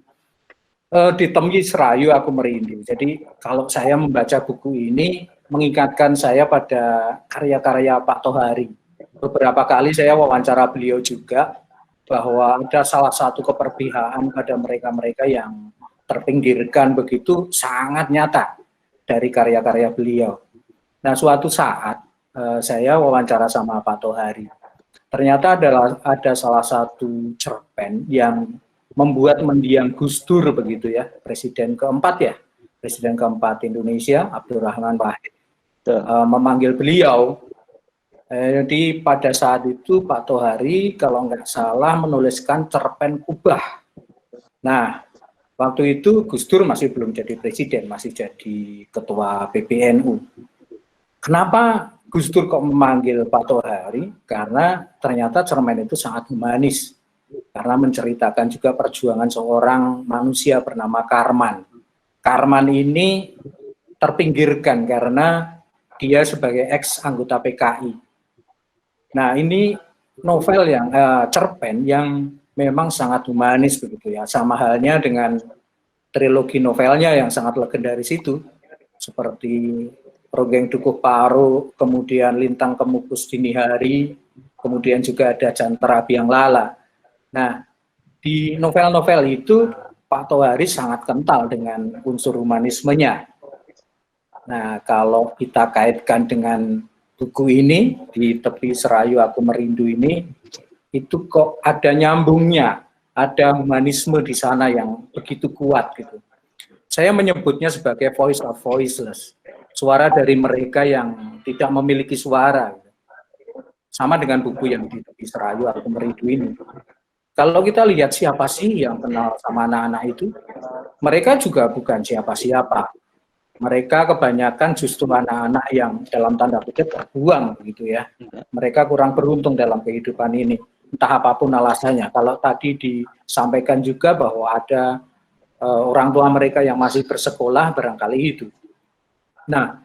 Di Tepi Serayu Aku Merindu. Jadi kalau saya membaca buku ini mengingatkan saya pada karya-karya Pak Tohari. Beberapa kali saya wawancara beliau juga bahwa ada salah satu keperpihakan pada mereka-mereka yang terpinggirkan begitu sangat nyata dari karya-karya beliau. Nah, suatu saat saya wawancara sama Pak Tohari. Ternyata ada salah satu cerpen yang membuat mendiang Gus Dur begitu ya, Presiden keempat Indonesia, Abdurrahman Wahid, memanggil beliau. Jadi pada saat itu Pak Tohari kalau nggak salah menuliskan cerpen Kubah. Nah, waktu itu Gus Dur masih belum jadi presiden, masih jadi ketua PBNU. Kenapa Gus Dur kok memanggil Pak Tohari? Karena ternyata cerpen itu sangat humanis. Karena menceritakan juga perjuangan seorang manusia bernama Karman. Karman ini terpinggirkan karena dia sebagai ex anggota PKI. Nah, ini novel yang cerpen yang memang sangat humanis begitu ya. Sama halnya dengan trilogi novelnya yang sangat legendaris itu, seperti Ronggeng Dukuh Paro, kemudian Lintang Kemukus Dini Hari, kemudian juga ada Jantara Biang Lala. Nah, di novel-novel itu Pak Tohari sangat kental dengan unsur humanismenya. Nah, kalau kita kaitkan dengan buku ini, Di Tepi Serayu Aku Merindu ini, itu kok ada nyambungnya, ada humanisme di sana yang begitu kuat gitu. Saya menyebutnya sebagai voice of voiceless, suara dari mereka yang tidak memiliki suara. Sama dengan buku yang Di Tepi Serayu Aku Merindu ini. Kalau kita lihat siapa sih yang kenal sama anak-anak itu, mereka juga bukan siapa-siapa. Mereka kebanyakan justru anak-anak yang dalam tanda kutip terbuang begitu ya. Mereka kurang beruntung dalam kehidupan ini. Entah apapun alasannya. Kalau tadi disampaikan juga bahwa ada orang tua mereka yang masih bersekolah, barangkali itu. Nah,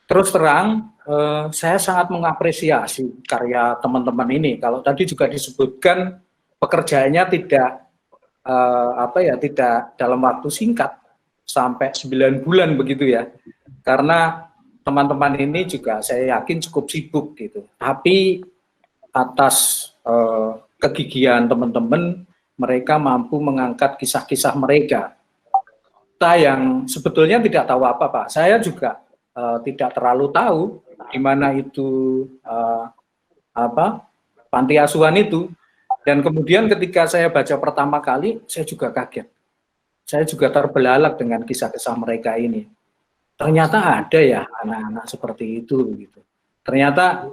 terus terang, saya sangat mengapresiasi karya teman-teman ini. Kalau tadi juga disebutkan pekerjaannya tidak tidak dalam waktu singkat, sampai 9 bulan begitu ya. Karena teman-teman ini juga saya yakin cukup sibuk gitu. Tapi atas kegigihan teman-teman, mereka mampu mengangkat kisah-kisah mereka. Kita yang sebetulnya tidak tahu apa-apa. Saya juga tidak terlalu tahu di mana itu panti asuhan itu. Dan kemudian ketika saya baca pertama kali, saya juga kaget. saya juga terbelalak dengan kisah-kisah mereka ini. Ternyata ada ya anak-anak seperti itu gitu. Ternyata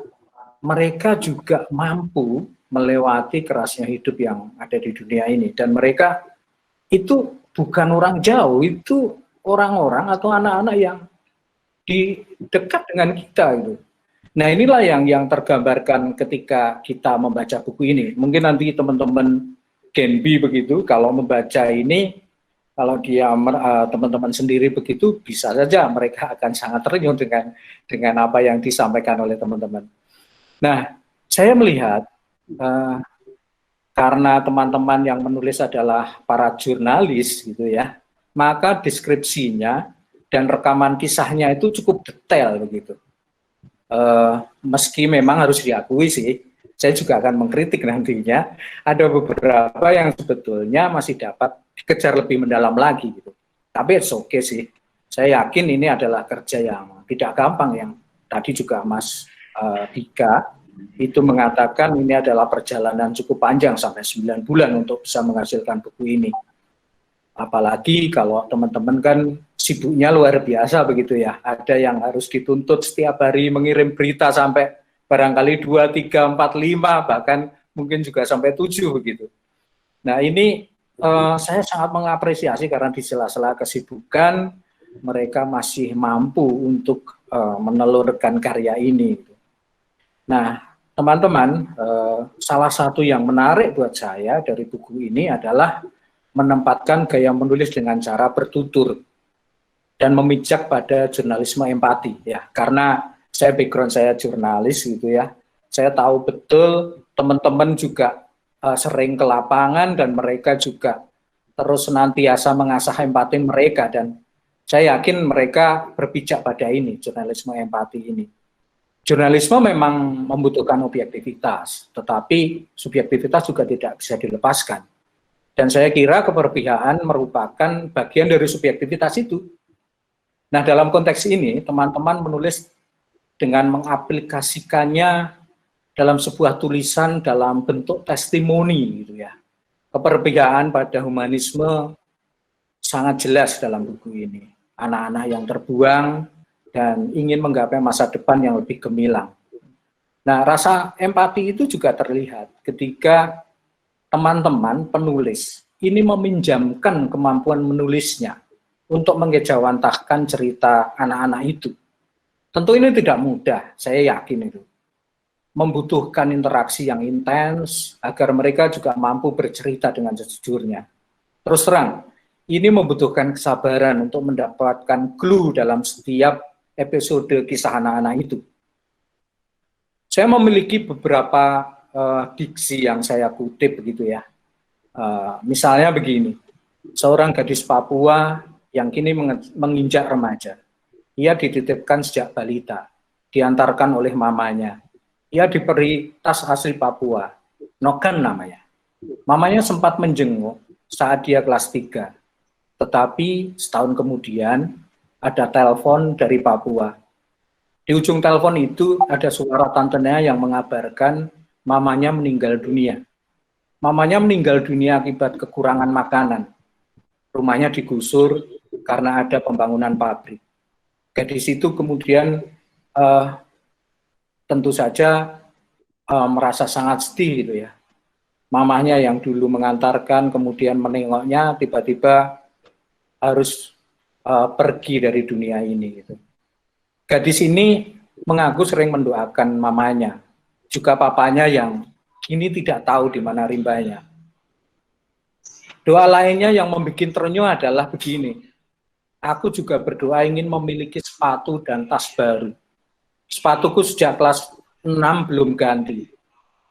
mereka juga mampu melewati kerasnya hidup yang ada di dunia ini, dan mereka itu bukan orang jauh, itu orang-orang atau anak-anak yang di dekat dengan kita gitu. Nah, inilah yang tergambarkan ketika kita membaca buku ini. Mungkin nanti teman-teman Gen B begitu, kalau membaca ini, kalau dia teman-teman sendiri begitu, bisa saja mereka akan sangat terenyuh dengan apa yang disampaikan oleh teman-teman. Nah, saya melihat karena teman-teman yang menulis adalah para jurnalis gitu ya, maka deskripsinya dan rekaman kisahnya itu cukup detail begitu. Meski memang harus diakui sih, saya juga akan mengkritik nantinya, ada beberapa yang sebetulnya masih dapat dikejar lebih mendalam lagi gitu. Tapi it's okay sih. Saya yakin ini adalah kerja yang tidak gampang, yang tadi juga Mas Dika itu mengatakan ini adalah perjalanan cukup panjang sampai 9 bulan untuk bisa menghasilkan buku ini. Apalagi kalau teman-teman kan sibuknya luar biasa begitu ya. Ada yang harus dituntut setiap hari mengirim berita sampai barangkali 2, 3, 4, 5, bahkan mungkin juga sampai 7 begitu. Nah ini saya sangat mengapresiasi karena di sela-sela kesibukan mereka masih mampu untuk menelurkan karya ini. Nah teman-teman, salah satu yang menarik buat saya dari buku ini adalah menempatkan gaya menulis dengan cara bertutur dan memijak pada jurnalisme empati ya, karena saya background saya jurnalis gitu ya, saya tahu betul teman-teman juga sering ke lapangan dan mereka juga terus senantiasa mengasah empati mereka, dan saya yakin mereka berpijak pada ini, jurnalisme empati ini. Jurnalisme memang membutuhkan objektivitas, tetapi subjektivitas juga tidak bisa dilepaskan. Dan saya kira keberpihakan merupakan bagian dari subjektivitas itu. Nah, dalam konteks ini, teman-teman menulis dengan mengaplikasikannya dalam sebuah tulisan dalam bentuk testimoni, gitu ya. Keberpihakan pada humanisme sangat jelas dalam buku ini. Anak-anak yang terbuang dan ingin menggapai masa depan yang lebih gemilang. Nah, rasa empati itu juga terlihat ketika teman-teman penulis ini meminjamkan kemampuan menulisnya untuk mengejawantahkan cerita anak-anak itu. Tentu ini tidak mudah, saya yakin itu. Membutuhkan interaksi yang intens agar mereka juga mampu bercerita dengan sejujurnya. Terus terang, ini membutuhkan kesabaran untuk mendapatkan clue dalam setiap episode kisah anak-anak itu. Saya memiliki beberapa diksi yang saya kutip begitu ya. Misalnya begini, seorang gadis Papua yang kini menginjak remaja. Ia dititipkan sejak balita, diantarkan oleh mamanya. Ia diberi tas asli Papua, Nogan namanya. Mamanya sempat menjenguk saat dia kelas 3. Tetapi setahun kemudian ada telepon dari Papua. Di ujung telepon itu ada suara tantenya yang mengabarkan mamanya meninggal dunia. Mamanya meninggal dunia akibat kekurangan makanan. Rumahnya digusur karena ada pembangunan pabrik. Gadis itu kemudian tentu saja merasa sangat sedih gitu ya. Mamanya yang dulu mengantarkan kemudian menengoknya tiba-tiba harus pergi dari dunia ini gitu. Gadis ini mengaku sering mendoakan mamanya, juga papanya yang kini tidak tahu di mana rimbanya. Doa lainnya yang membuat terenyuh adalah begini, aku juga berdoa ingin memiliki sepatu dan tas baru. Sepatuku sejak kelas 6 belum ganti.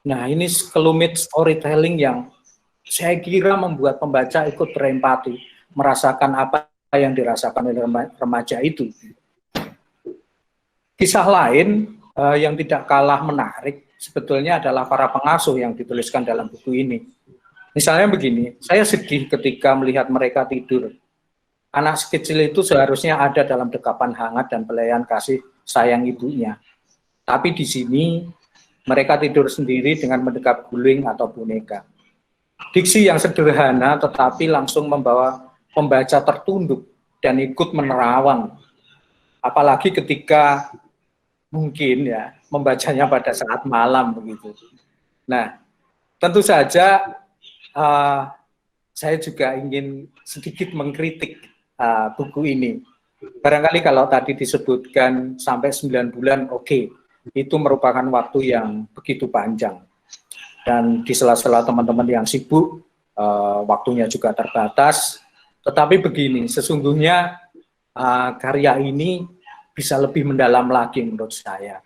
Nah ini sekelumit storytelling yang saya kira membuat pembaca ikut berempati, merasakan apa yang dirasakan oleh remaja itu. Kisah lain yang tidak kalah menarik sebetulnya adalah para pengasuh yang dituliskan dalam buku ini. Misalnya begini, saya sedih ketika melihat mereka tidur. Anak kecil itu seharusnya ada dalam dekapan hangat dan pelayan kasih sayang ibunya. Tapi di sini mereka tidur sendiri dengan mendekap guling atau boneka. Diksi yang sederhana tetapi langsung membawa pembaca tertunduk dan ikut menerawang. Apalagi ketika mungkin ya membacanya pada saat malam begitu. Nah, tentu saja saya juga ingin sedikit mengkritik buku ini. Barangkali kalau tadi disebutkan sampai 9 bulan, oke, itu merupakan waktu yang begitu panjang. Dan di sela-sela teman-teman yang sibuk, waktunya juga terbatas. Tetapi begini, sesungguhnya karya ini bisa lebih mendalam lagi menurut saya.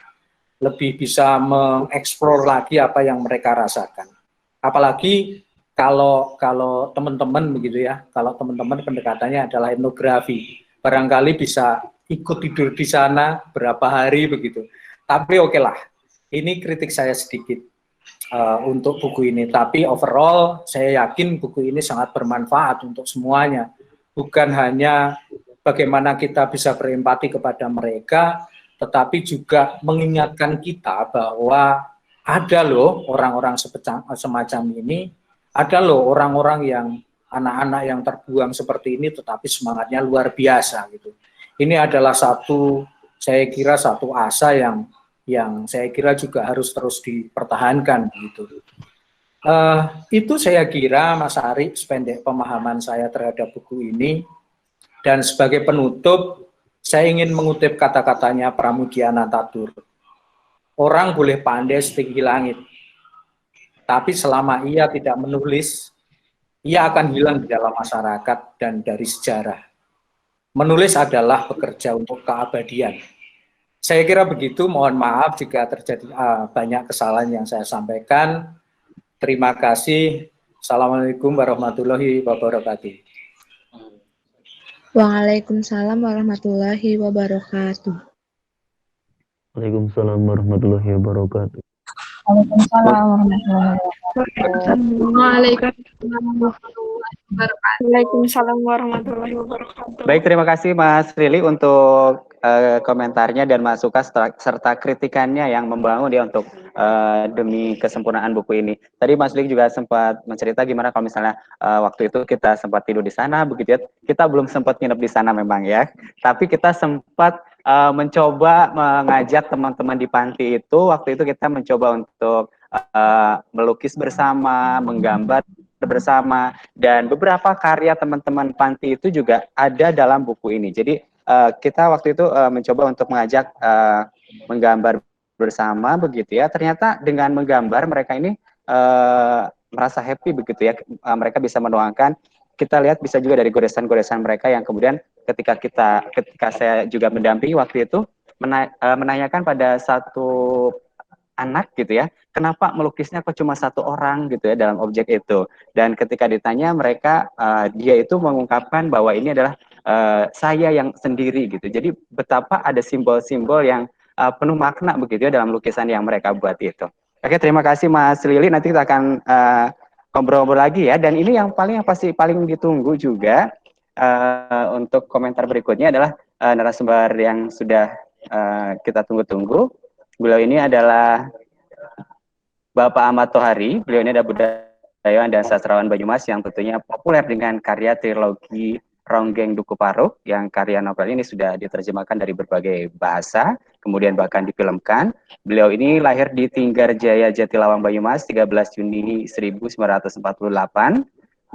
Lebih bisa mengeksplor lagi apa yang mereka rasakan. Apalagi kalau teman-teman begitu ya, kalau teman-teman pendekatannya adalah etnografi, barangkali bisa ikut tidur di sana berapa hari begitu. Tapi oke lah, ini kritik saya sedikit untuk buku ini. Tapi overall saya yakin buku ini sangat bermanfaat untuk semuanya. Bukan hanya bagaimana kita bisa berempati kepada mereka, tetapi juga mengingatkan kita bahwa ada loh orang-orang semacam ini, ada loh orang-orang yang anak-anak yang terbuang seperti ini, tetapi semangatnya luar biasa gitu. Ini adalah saya kira satu asa yang saya kira juga harus terus dipertahankan gitu. Itu saya kira Mas Ari sependek pemahaman saya terhadap buku ini. Dan sebagai penutup, saya ingin mengutip kata-katanya Pramudia Anantatur. Orang boleh pandai setinggi langit, tapi selama ia tidak menulis, ia akan hilang di dalam masyarakat dan dari sejarah. Menulis adalah bekerja untuk keabadian. Saya kira begitu, mohon maaf jika terjadi banyak kesalahan yang saya sampaikan. Terima kasih. Assalamualaikum warahmatullahi wabarakatuh. Waalaikumsalam warahmatullahi wabarakatuh. Waalaikumsalam warahmatullahi wabarakatuh. Waalaikumsalam warahmatullahi wabarakatuh. Waalaikumsalam warahmatullahi wabarakatuh. Baik, terima kasih Mas Rili untuk komentarnya dan masukan serta kritikannya yang membangun ya untuk demi kesempurnaan buku ini. Tadi Mas Rili juga sempat mencerita gimana kalau misalnya waktu itu kita sempat tidur di sana begitu ya. Kita belum sempat nginep di sana memang ya. Tapi kita sempat mencoba mengajak teman-teman di panti itu, waktu itu kita mencoba untuk melukis bersama, menggambar bersama, dan beberapa karya teman-teman panti itu juga ada dalam buku ini. Jadi kita waktu itu mencoba untuk mengajak menggambar bersama begitu ya. Ternyata dengan menggambar mereka ini merasa happy begitu ya. Mereka bisa menuangkan. Kita lihat bisa juga dari goresan-goresan mereka yang kemudian ketika saya juga mendampingi waktu itu menanyakan pada satu anak gitu ya, kenapa melukisnya kok cuma satu orang gitu ya dalam objek itu. Dan ketika ditanya mereka, dia itu mengungkapkan bahwa ini adalah saya yang sendiri gitu. Jadi betapa ada simbol-simbol yang penuh makna begitu ya dalam lukisan yang mereka buat itu. Oke, terima kasih Mas Lili. Nanti kita akan ngobrol-ngobrol lagi ya. Dan ini yang pasti paling ditunggu juga untuk komentar berikutnya adalah narasumber yang sudah kita tunggu-tunggu. Beliau ini adalah Bapak Ahmad Tohari. Beliau ini adalah budayawan dan sastrawan Banyumas yang tentunya populer dengan karya trilogi Ronggeng Duku Paruk, yang karya novel ini sudah diterjemahkan dari berbagai bahasa, kemudian bahkan difilmkan. Beliau ini lahir di Tinggarjaya Jatilawang Banyumas 13 Juni 1948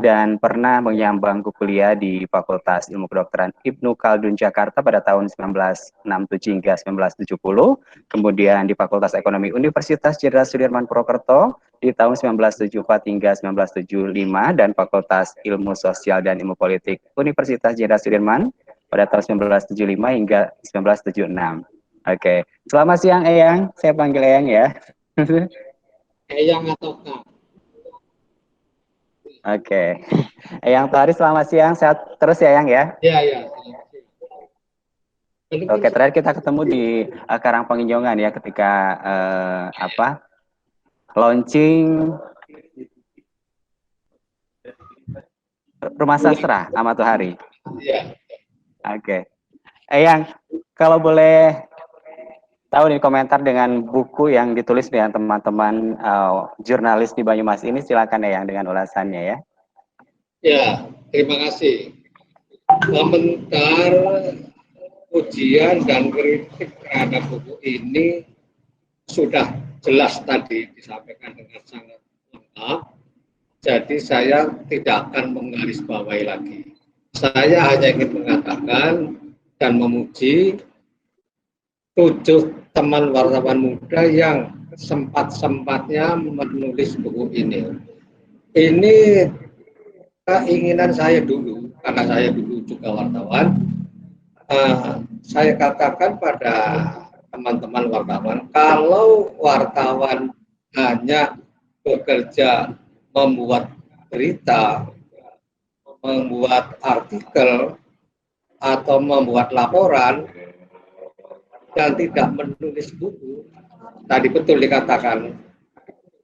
dan pernah menyambang kuliah di Fakultas Ilmu Kedokteran Ibnu Khaldun Jakarta pada tahun 1967 hingga 1970, kemudian di Fakultas Ekonomi Universitas Jenderal Sudirman Purwokerto di tahun 1974 hingga 1975, dan Fakultas Ilmu Sosial dan Ilmu Politik Universitas Jenderal Sudirman pada tahun 1975 hingga 1976. Oke, selamat siang Eyang, saya panggil Eyang ya. Eyang atau Kak? Oke, Eyang Tohari selamat siang, sehat terus ya Eyang ya? Iya, iya. Oke, terakhir kita ketemu di Karangpanginjongan ya ketika launching Rumah Sastra Ahmad Tohari. Iya. Oke, Eyang, kalau boleh tahu nih komentar dengan buku yang ditulis dengan teman-teman jurnalis di Banyumas ini, silakan Eyang dengan ulasannya ya. Ya, terima kasih. komentar, ujian dan kritik terhadap buku ini sudah jelas tadi disampaikan dengan sangat lengkap. Jadi saya tidak akan menggarisbawahi lagi. Saya hanya ingin mengatakan dan memuji 7 teman wartawan muda yang sempat-sempatnya menulis buku ini. Ini keinginan saya dulu, karena saya dulu juga wartawan. Saya katakan pada teman-teman wartawan, kalau wartawan hanya bekerja membuat berita, membuat artikel, atau membuat laporan, dan tidak menulis buku, tadi betul dikatakan,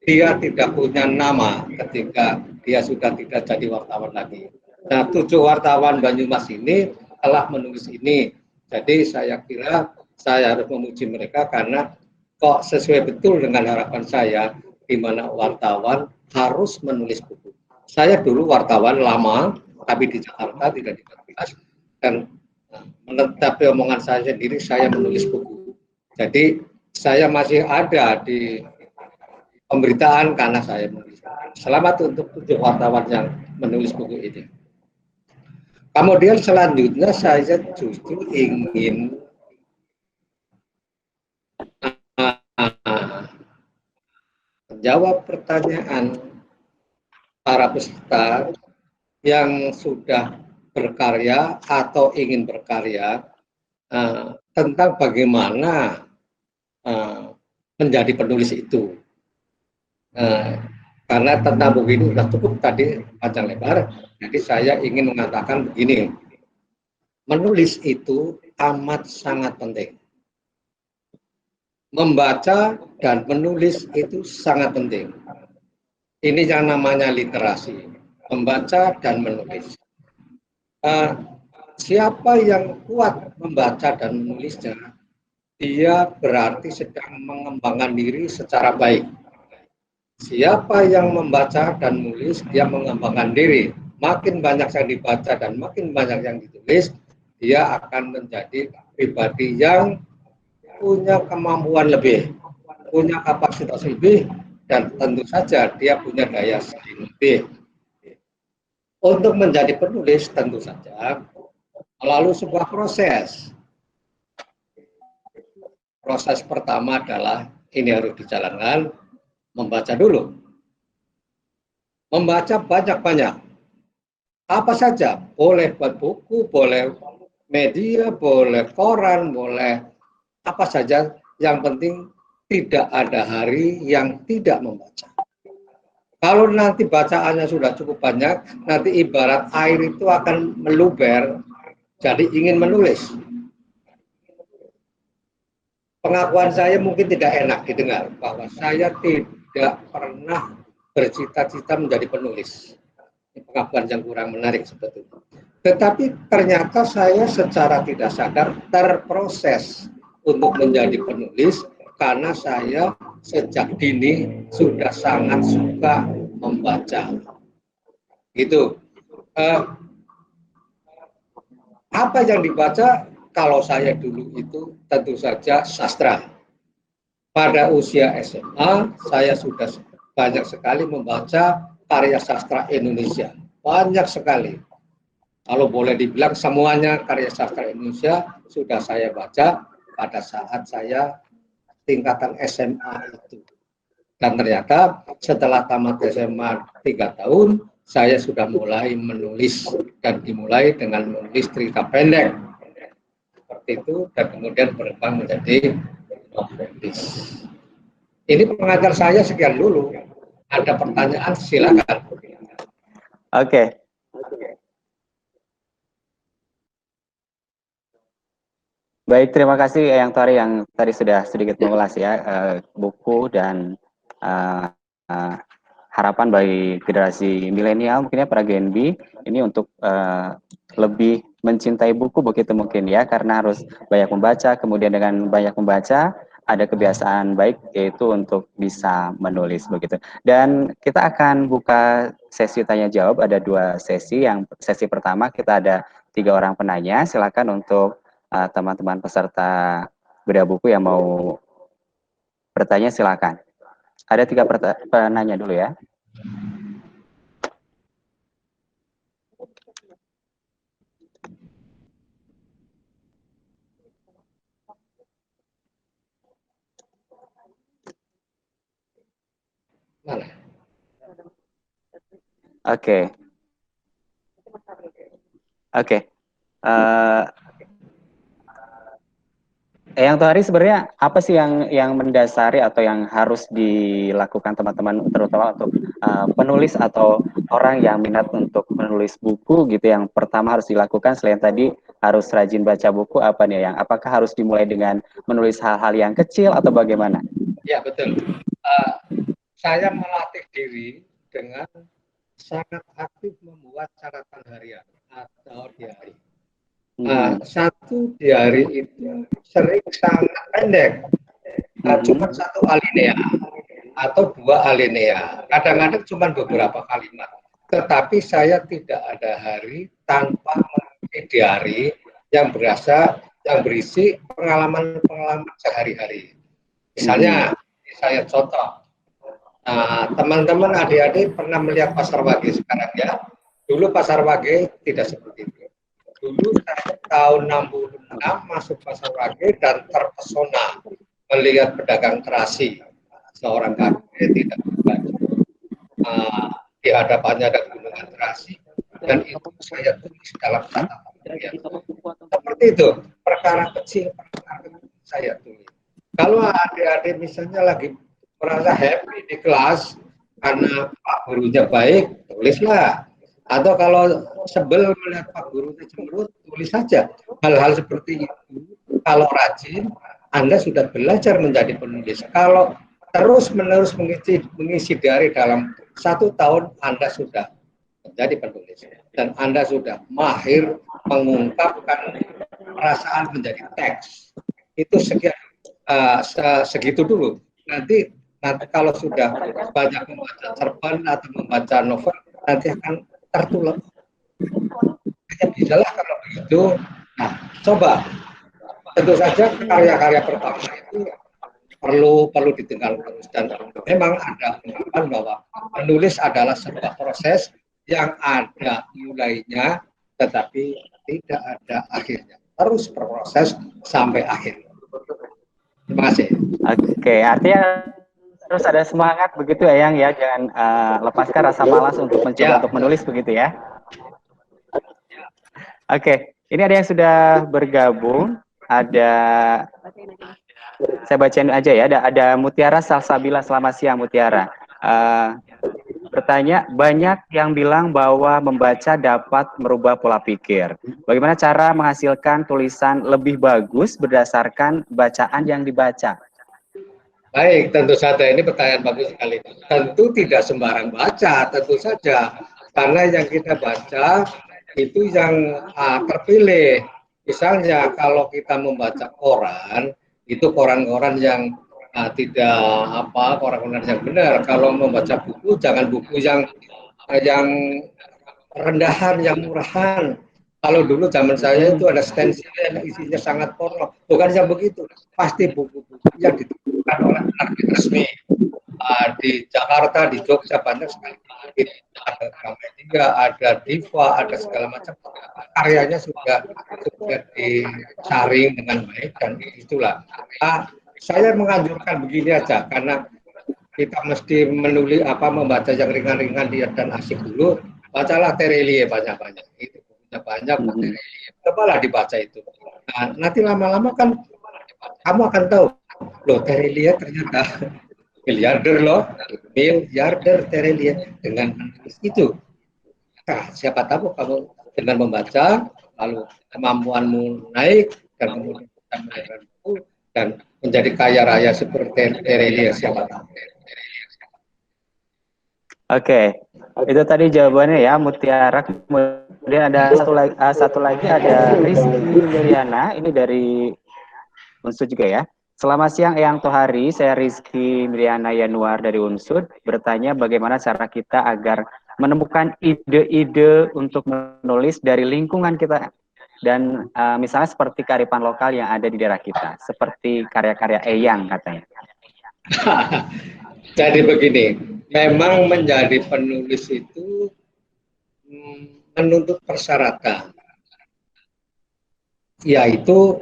dia tidak punya nama ketika dia sudah tidak jadi wartawan lagi. Nah, 7 wartawan Banyumas ini telah menulis ini. Jadi saya kira saya harus memuji mereka karena kok sesuai betul dengan harapan saya, di mana wartawan harus menulis buku. Saya dulu wartawan lama, tapi di Jakarta tidak di Banyumas, dan menetapi omongan saya sendiri, saya menulis buku. Jadi saya masih ada di pemberitaan karena saya menulis buku. Selamat untuk 7 wartawan yang menulis buku ini. Kemudian selanjutnya saya justru ingin menjawab pertanyaan para peserta yang sudah berkarya atau ingin berkarya tentang bagaimana menjadi penulis itu. Karena tentang buku ini sudah cukup tadi panjang lebar, jadi saya ingin mengatakan begini, menulis itu amat sangat penting. Membaca dan menulis itu sangat penting. Ini yang namanya literasi, membaca dan menulis. Siapa yang kuat membaca dan menulisnya, dia berarti sedang mengembangkan diri secara baik. Siapa yang membaca dan menulis, dia mengembangkan diri. Makin banyak yang dibaca dan makin banyak yang ditulis, dia akan menjadi pribadi yang punya kemampuan lebih, punya kapasitas lebih, dan tentu saja dia punya daya saing lebih. Untuk menjadi penulis tentu saja melalui sebuah proses. Proses pertama adalah ini harus dijalankan, membaca dulu. Membaca banyak-banyak. Apa saja, boleh buat buku, boleh media, boleh koran, boleh apa saja, yang penting tidak ada hari yang tidak membaca. Kalau nanti bacaannya sudah cukup banyak, nanti ibarat air itu akan meluber, jadi ingin menulis. Pengakuan saya mungkin tidak enak didengar, bahwa saya tidak pernah bercita-cita menjadi penulis. Ini pengakuan yang kurang menarik sebetulnya. Tetapi ternyata saya secara tidak sadar terproses untuk menjadi penulis, karena saya sejak dini sudah sangat suka membaca. Gitu. Apa yang dibaca? Kalau saya dulu itu tentu saja sastra. Pada usia SMA, saya sudah banyak sekali membaca karya sastra Indonesia. Banyak sekali. Kalau boleh dibilang semuanya karya sastra Indonesia sudah saya baca pada saat saya tingkatan SMA itu. Dan ternyata setelah tamat SMA 3 tahun, saya sudah mulai menulis, dan dimulai dengan menulis cerita pendek. Seperti itu, dan kemudian berkembang menjadi novelis. Ini pengajar saya sekian dulu. Ada pertanyaan, silakan. Oke. Baik, terima kasih Eyang Tori yang tadi sudah sedikit mengulas ya buku dan harapan bagi generasi milenial mungkin ya para Gen B ini untuk lebih mencintai buku begitu mungkin ya, karena harus banyak membaca, kemudian dengan banyak membaca ada kebiasaan baik yaitu untuk bisa menulis begitu. Dan kita akan buka sesi tanya jawab, ada 2 sesi. Yang sesi pertama kita ada 3 orang penanya. Silakan untuk teman-teman peserta bedah buku yang mau bertanya, silakan. Ada 3 penanya dulu ya. Oke. Yang Tuhari, sebenarnya apa sih yang mendasari atau yang harus dilakukan teman-teman, terutama untuk penulis atau orang yang minat untuk menulis buku gitu, yang pertama harus dilakukan selain tadi harus rajin baca buku, apa nih, yang apakah harus dimulai dengan menulis hal-hal yang kecil atau bagaimana? Ya, betul. Saya melatih diri dengan sangat aktif membuat catatan harian atau diari. Satu diari itu sering sangat pendek, cuma 1 alinea atau 2 alinea, kadang-kadang cuma beberapa kalimat. Tetapi saya tidak ada hari tanpa memiliki diari yang berisi pengalaman-pengalaman sehari-hari. Misalnya, saya contoh, teman-teman adik-adik pernah melihat Pasar Wage sekarang ya. Dulu Pasar Wage tidak seperti itu. Dulu saya tahun 66 masuk Pasar Wage dan terpesona melihat pedagang terasi, seorang kakek tidak berbaju, di hadapannya ada gunungan terasi, dan itu saya tulis dalam catatan. Seperti itu, perkara kecil saya tulis. Kalau adik-adik misalnya lagi merasa happy di kelas karena Pak gurunya baik, tulislah. Atau kalau sebel melihat Pak gurunya cemberut, tulis saja. Hal-hal seperti itu, kalau rajin, Anda sudah belajar menjadi penulis. Kalau terus-menerus mengisi diari dalam 1 tahun, Anda sudah menjadi penulis. Dan Anda sudah mahir mengungkapkan perasaan menjadi teks. Itu segitu dulu. Nanti kalau sudah banyak membaca cerpen atau membaca novel, nanti akan tertular. Ya, bisalah kalau begitu. Nah, coba. Tentu saja karya-karya pertama itu perlu ditinggal terus, dan memang ada ungkapan bahwa menulis adalah sebuah proses yang ada mulainya tetapi tidak ada akhirnya. Terus berproses sampai akhir. Terima kasih. Oke, artinya terus ada semangat begitu ya, Yang ya, jangan lepaskan rasa malas untuk mencoba untuk menulis begitu ya. Oke, ini ada yang sudah bergabung, saya bacain aja ya, ada Mutiara Salsabila. Selamat siang Mutiara. Bertanya, banyak yang bilang bahwa membaca dapat merubah pola pikir. Bagaimana cara menghasilkan tulisan lebih bagus berdasarkan bacaan yang dibaca? Baik, tentu saja ini pertanyaan bagus sekali. Tentu tidak sembarang baca, tentu saja. Karena yang kita baca itu yang terpilih. Misalnya kalau kita membaca koran, itu koran-koran yang koran-koran yang benar. Kalau membaca buku, jangan buku yang rendahan, yang murahan. Kalau dulu zaman saya itu ada stensil yang isinya sangat porno, bukan yang begitu. Pasti buku-buku yang ditemukan oleh penerbit resmi di Jakarta, di Jogja, banyak sekali. Ada Gramedia, ada Diva, ada segala macam. Karyanya sudah disaring dengan baik, dan itulah. Saya menganjurkan begini aja, karena kita mesti menulis membaca yang ringan-ringan dan asik dulu. Bacalah Terelie banyak-banyak. Itu banyak materi, cobalah dibaca itu. Nah, nanti lama-lama kan kamu akan tahu, loh Terelie ternyata miliarder loh, miliarder Terelie dengan menulis itu. Nah, siapa tahu kamu dengan membaca, lalu kemampuanmu naik, dan kemudian bisa melahirkan buku dan menjadi kaya raya seperti Terelie, siapa tahu. Oke, itu tadi jawabannya ya Mutiara. Kemudian ada satu lagi ada Rizky Miriana, ini dari Unsud juga ya. Selamat siang Eyang Tohari, saya Rizky Miriana Yanuar dari Unsud. Bertanya bagaimana cara kita agar menemukan ide-ide untuk menulis dari lingkungan kita dan misalnya seperti kearifan lokal yang ada di daerah kita, seperti karya-karya Eyang katanya. Jadi begini, memang menjadi penulis itu menuntut persyaratan, yaitu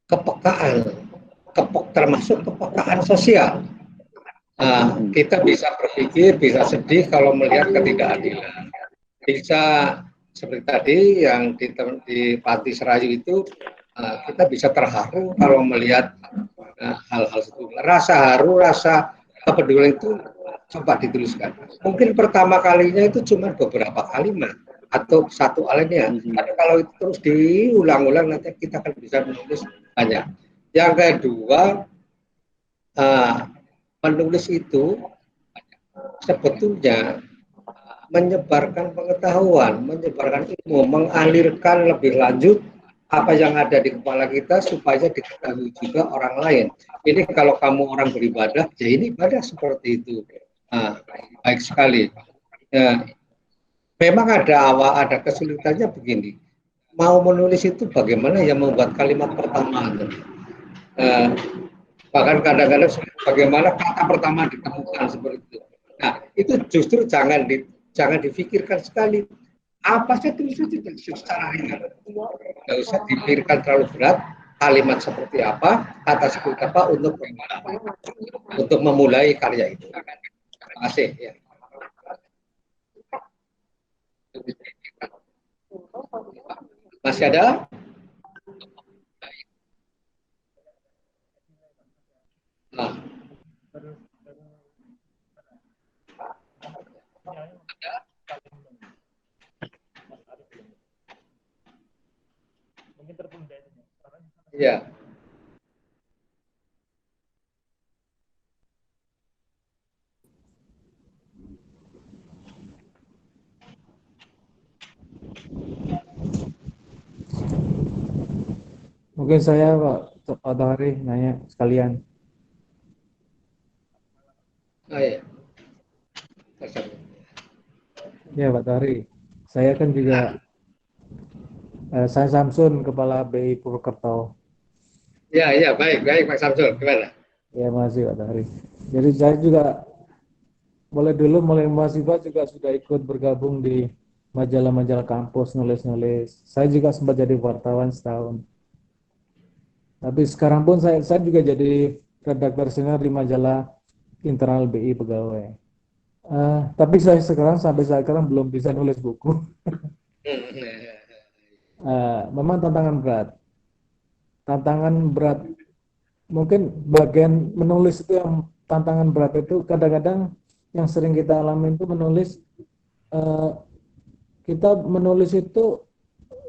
kepekaan, termasuk kepekaan sosial. Kita bisa berpikir, bisa sedih kalau melihat ketidakadilan. Bisa seperti tadi yang di Panti Serayu itu, kita bisa terharu kalau melihat hal-hal itu. Rasa haru, rasa kepedulian itu coba dituliskan. Mungkin pertama kalinya itu cuma beberapa kalimat atau satu alinea. Tapi kalau itu terus diulang-ulang nanti kita akan bisa menulis banyak. Yang kedua, menulis itu sebetulnya menyebarkan pengetahuan, menyebarkan ilmu, mengalirkan lebih lanjut apa yang ada di kepala kita supaya diketahui juga orang lain. Ini kalau kamu orang beribadah, ya ini ibadah seperti itu. Baik sekali. Memang ada kesulitannya begini. Mau menulis itu bagaimana ya membuat kalimat pertama. Bahkan kadang-kadang bagaimana kata pertama ditemukan seperti itu. Nah, itu justru jangan difikirkan sekali. Apa saja tulis itu secara ringan. Nggak usah dipikirkan terlalu berat. Kalimat seperti apa, kata seperti apa untuk memulai karya itu. Terima kasih. Ya. Masih ada? Nah. Iya. Mungkin saya Pak Tohari nanya sekalian. Iya. Ya Pak Tohari, saya kan juga saya Samsun, Kepala BI Purwokerto. Ya, baik Pak Samsul, gimana? Ya, masih Pak Tohari. Jadi saya juga mulai mahasiswa juga sudah ikut bergabung di majalah-majalah kampus, nulis-nulis. Saya juga sempat jadi wartawan setahun. Tapi sekarang pun saya juga jadi redaktor senior di majalah internal BI pegawai. Tapi sampai sekarang belum bisa nulis buku. Memang tantangan berat. Mungkin bagian menulis itu yang tantangan berat itu kadang-kadang yang sering kita alami itu kita menulis itu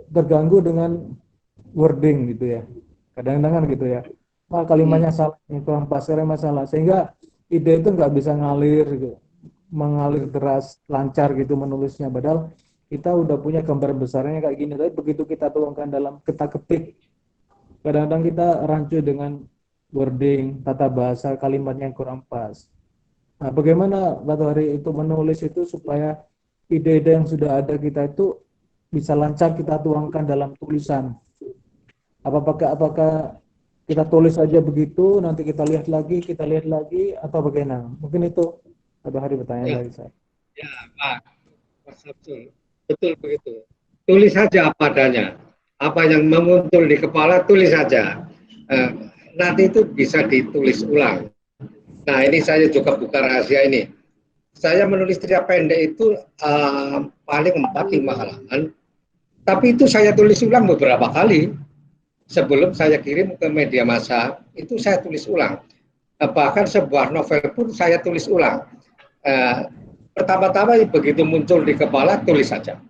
terganggu dengan wording gitu ya. Kadang-kadang gitu ya. Kalimatnya salah, kurang pas, masalah, sehingga ide itu nggak bisa mengalir deras, lancar gitu menulisnya. Padahal kita udah punya gambar besarnya kayak gini, tapi begitu kita tuangkan dalam kita ketik, kadang-kadang kita rancu dengan wording, tata bahasa, kalimatnya yang kurang pas. Nah, bagaimana Pak Tohari itu menulis itu supaya ide-ide yang sudah ada kita itu bisa lancar kita tuangkan dalam tulisan? Apakah kita tulis aja begitu, nanti kita lihat lagi, atau bagaimana? Mungkin itu Pak Tohari pertanyaan dari saya. Ya, Pak Samsul, betul begitu. Tulis saja apa adanya. Apa yang memuncul di kepala, tulis saja. Nanti itu bisa ditulis ulang. Nah, ini saya juga buka rahasia ini. Saya menulis cerita pendek itu paling 4-5 halaman. Tapi itu saya tulis ulang beberapa kali. Sebelum saya kirim ke media massa, itu saya tulis ulang. Bahkan sebuah novel pun saya tulis ulang. Pertama-tama begitu muncul di kepala, tulis saja.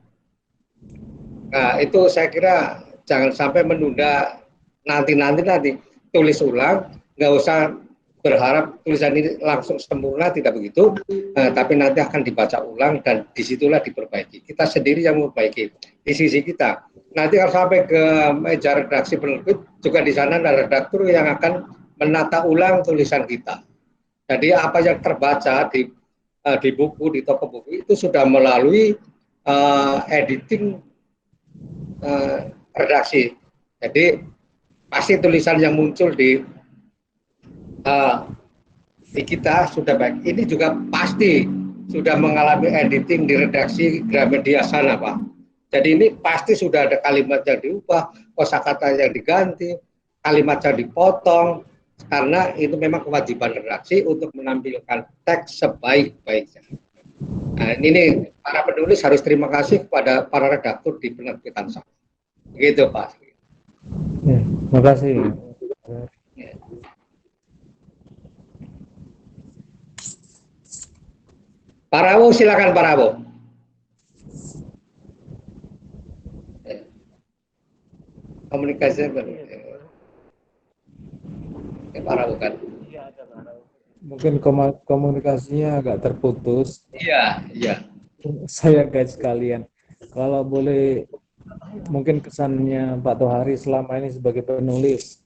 Nah, itu saya kira jangan sampai menunda nanti. Tulis ulang, nggak usah berharap tulisan ini langsung sempurna, tidak begitu. Tapi nanti akan dibaca ulang dan disitulah diperbaiki. Kita sendiri yang memperbaiki di sisi kita. Nanti kalau sampai ke meja redaksi penerbit, juga di sana ada redaktur yang akan menata ulang tulisan kita. Jadi apa yang terbaca di buku, di toko buku itu sudah melalui editing redaksi. Jadi pasti tulisan yang muncul di kita sudah baik. Ini juga pasti sudah mengalami editing di redaksi Gramedia sana, Pak. Jadi ini pasti sudah ada kalimat yang diubah, kosakata yang diganti, kalimat yang dipotong, karena itu memang kewajiban redaksi untuk menampilkan teks sebaik-baiknya. Nah, ini para penulis harus terima kasih kepada para redaktur di penerbitan saya. Begitu, Pak. Ya, terima kasih. Pak Rawo, silakan Pak Rawo. Komunikasinya Pak Rawo kan? Mungkin komunikasinya agak terputus. Iya, iya. Saya guys sekalian, kalau boleh mungkin kesannya Pak Tohari selama ini sebagai penulis,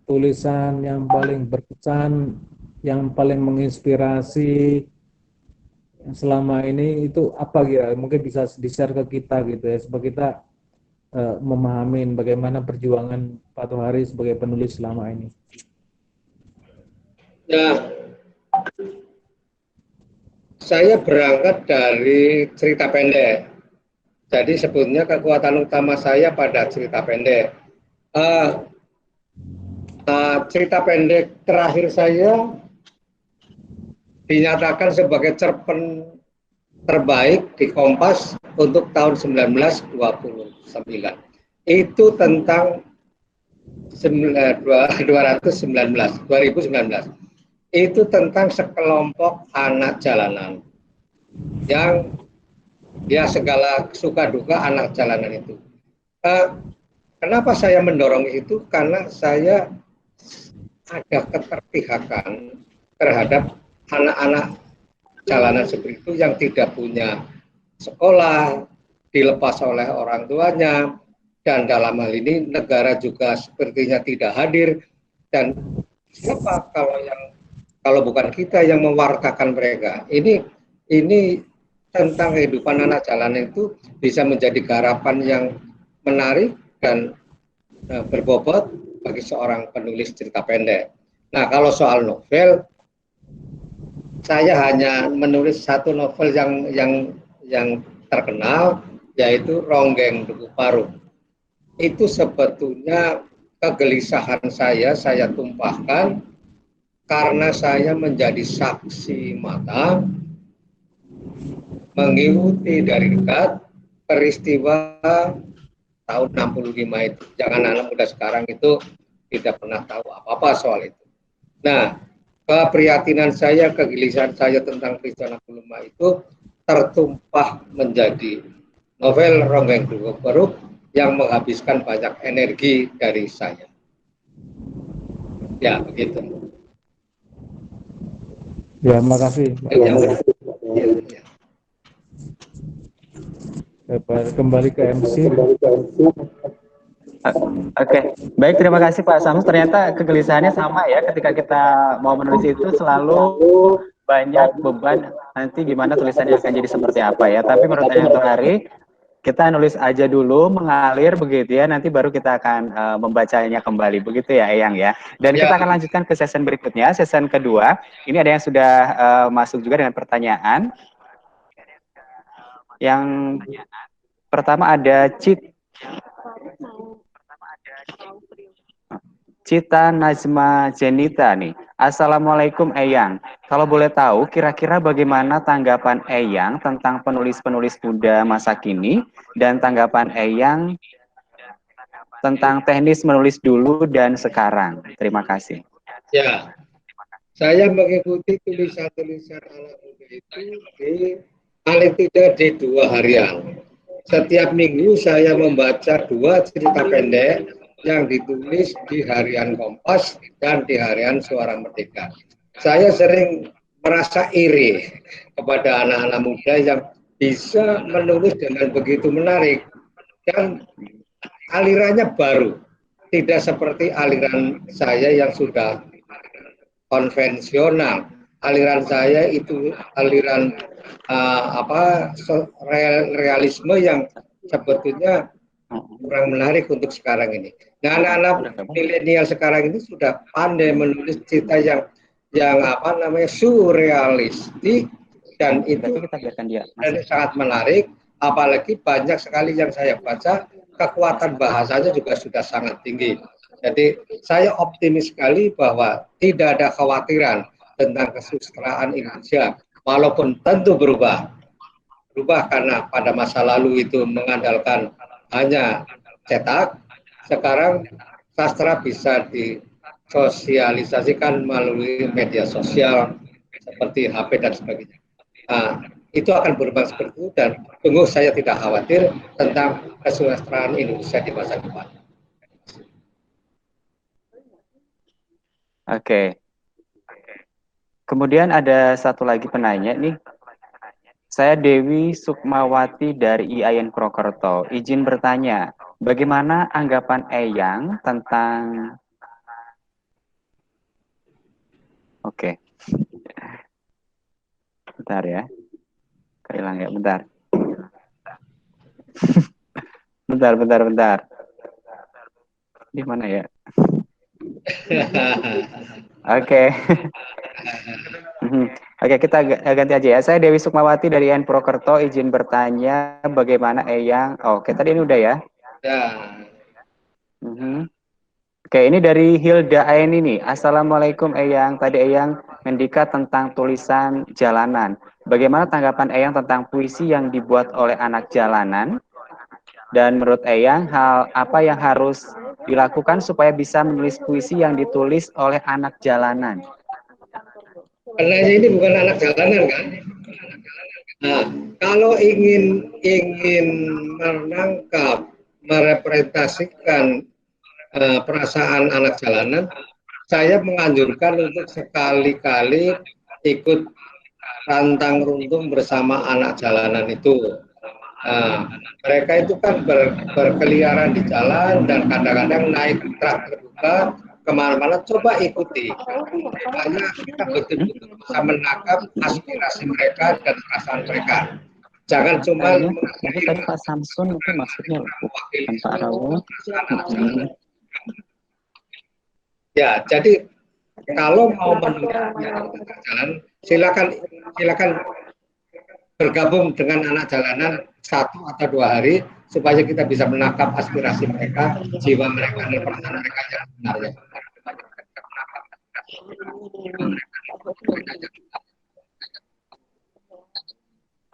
tulisan yang paling berkesan, yang paling menginspirasi selama ini itu apa ya? Mungkin bisa di-share ke kita gitu ya, supaya kita memahami bagaimana perjuangan Pak Tohari sebagai penulis selama ini. Ya, saya berangkat dari cerita pendek. Jadi sebetulnya kekuatan utama saya pada cerita pendek. Cerita pendek terakhir saya dinyatakan sebagai cerpen terbaik di Kompas untuk tahun 1929. Itu tentang 2019. Itu tentang sekelompok anak jalanan yang ya segala suka duka anak jalanan itu. Kenapa saya mendorong itu? Karena saya ada keterpihakan terhadap anak-anak jalanan seperti itu yang tidak punya sekolah, dilepas oleh orang tuanya, dan dalam hal ini negara juga sepertinya tidak hadir. Dan siapa kalau bukan kita yang mewartakan mereka? Ini tentang kehidupan anak jalanan itu bisa menjadi garapan yang menarik dan berbobot bagi seorang penulis cerita pendek. Nah, kalau soal novel, saya hanya menulis satu novel yang terkenal, yaitu Ronggeng Dukuh Parung. Itu sebetulnya kegelisahan saya tumpahkan karena saya menjadi saksi mata mengikuti dari dekat peristiwa tahun 65 itu. Jangan anak muda sekarang itu tidak pernah tahu apa-apa soal itu. Nah, keprihatinan saya, kegelisahan saya tentang peristiwa 65 itu tertumpah menjadi novel Ronggeng Dukuh Parung yang menghabiskan banyak energi dari saya. Ya, begitu. Ya, makasih. Kembali ke MC. Oke, baik, terima kasih Pak Sams. Ternyata kegelisahannya sama ya, ketika kita mau menulis itu selalu banyak beban nanti gimana tulisannya akan jadi seperti apa ya. Tapi menurut Eyang Tohari, kita nulis aja dulu, mengalir begitu ya, nanti baru kita akan membacanya kembali, begitu ya Eyang ya. Dan kita akan lanjutkan ke season berikutnya, season kedua. Ini ada yang sudah masuk juga dengan pertanyaan. Yang pertama ada Cita Najma Jenita nih. Assalamualaikum Eyang. Kalau boleh tahu, kira-kira bagaimana tanggapan Eyang tentang penulis-penulis muda masa kini dan tanggapan Eyang tentang teknis menulis dulu dan sekarang. Terima kasih. Ya, saya mengikuti tulisan-tulisan anak muda itu paling tidak di 2 harian. Setiap minggu saya membaca 2 cerita pendek yang ditulis di harian Kompas dan di harian Suara Merdeka. Saya sering merasa iri kepada anak-anak muda yang bisa menulis dengan begitu menarik dan alirannya baru, tidak seperti aliran saya yang sudah konvensional. Aliran saya itu aliran realisme sebetulnya kurang menarik untuk sekarang ini. Nah, anak-anak milenial sekarang ini sudah pandai menulis cerita yang apa namanya surrealistik, dan itu sangat menarik. Apalagi banyak sekali yang saya baca, kekuatan bahasanya juga sudah sangat tinggi. Jadi saya optimis sekali bahwa tidak ada kekhawatiran tentang kesusastraan Indonesia, walaupun tentu berubah karena pada masa lalu itu mengandalkan hanya cetak. Sekarang sastra bisa disosialisasikan melalui media sosial seperti HP dan sebagainya. Nah, itu akan berubah seperti itu, dan sungguh saya tidak khawatir tentang kesusastraan Indonesia di masa depan. Oke. Kemudian ada satu lagi penanya nih. Saya Dewi Sukmawati dari IAIN Purwokerto. Izin bertanya, bagaimana anggapan Eyang tentang... Oke. Bentar ya. Kehilang ya, bentar. bentar. Di mana ya? Oke. Oke, kita ganti aja ya. Saya Dewi Sukmawati dari IAIN Purwokerto. Izin bertanya bagaimana Eyang... Oke, tadi ini udah ya? Ya. Oke, ini dari Hilda Aini nih. Assalamualaikum Eyang. Tadi Eyang mendika tentang tulisan jalanan. Bagaimana tanggapan Eyang tentang puisi yang dibuat oleh anak jalanan? Dan menurut Eyang, hal apa yang harus dilakukan supaya bisa menulis puisi yang ditulis oleh anak jalanan? Karena ini bukan anak jalanan kan? Nah, kalau ingin menangkap, merepresentasikan perasaan anak jalanan, saya menganjurkan untuk sekali-kali ikut rantang runtung bersama anak jalanan itu. Mereka itu kan berkeliaran di jalan dan kadang-kadang naik truk terbuka kemana-mana. Coba ikuti, supaya kita betul-betul bisa menangkap aspirasi mereka dan perasaan mereka. Jangan cuma tadi Pak Samsun itu maksudnya Pak Rawo. Ya, jadi kalau mau menulis jalan, silakan bergabung dengan anak jalanan 1 atau 2 hari supaya kita bisa menangkap aspirasi mereka, jiwa mereka, dan perasaan mereka yang sebenarnya.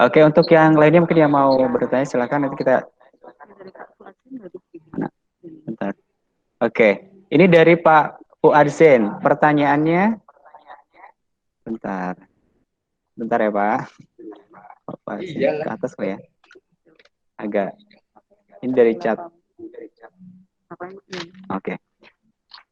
Oke, untuk yang lainnya mungkin yang mau bertanya silakan, nanti kita. Bentar. Oke, ini dari Pak Fuadzen. Pertanyaannya, bentar ya Pak. Ke atas kok ya. Agak. Ini dari chat. Oke.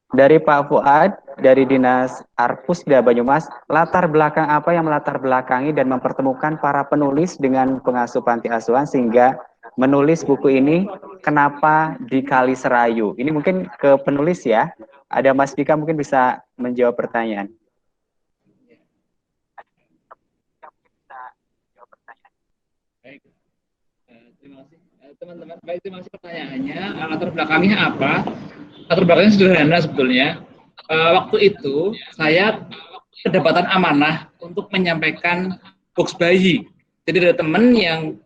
Dari Pak Fuad, dari Dinas Arpusda Banyumas, latar belakang apa yang melatar belakangi dan mempertemukan para penulis dengan pengasuh panti asuhan sehingga menulis buku ini, kenapa di Kali Serayu? Ini mungkin ke penulis ya. Ada Mas Dika mungkin bisa menjawab pertanyaan. Baik, terima kasih teman-teman. Baik, terima kasih pertanyaannya. Latar belakangnya apa? Latar belakangnya sederhana sebetulnya. Waktu itu saya kedapatan amanah untuk menyampaikan box bayi. Jadi ada teman yang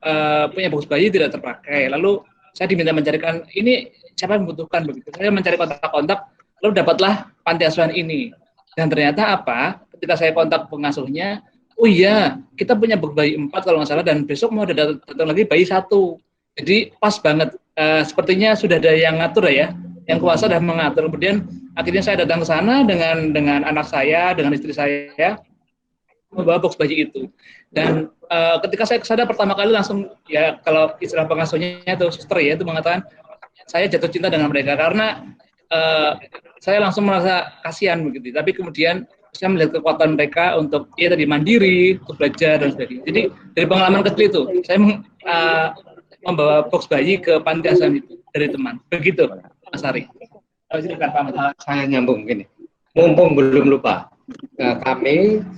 punya box bayi tidak terpakai. Lalu saya diminta mencarikan ini siapa yang membutuhkan begitu. Saya mencari kontak-kontak, lalu dapatlah panti asuhan ini. Dan ternyata apa? Ketika saya kontak pengasuhnya, oh iya, kita punya bayi 4 kalau nggak salah, dan besok mau datang lagi bayi 1. Jadi pas banget. Sepertinya sudah ada yang ngatur ya, yang kuasa sudah mengatur. Kemudian akhirnya saya datang ke sana dengan anak saya, dengan istri saya, membawa box bayi itu. Dan ketika saya ke sana pertama kali langsung ya, kalau istilah pengasuhnya itu suster ya, itu mengatakan saya jatuh cinta dengan mereka karena saya langsung merasa kasihan begitu. Tapi kemudian saya melihat kekuatan mereka untuk ya tadi mandiri, untuk belajar dan sebagainya. Jadi dari pengalaman kecil itu saya membawa box bayi ke panti asuhan itu dari teman. Begitu, Mas Ari. Saya nyambung gini. Mumpung belum lupa. Nah,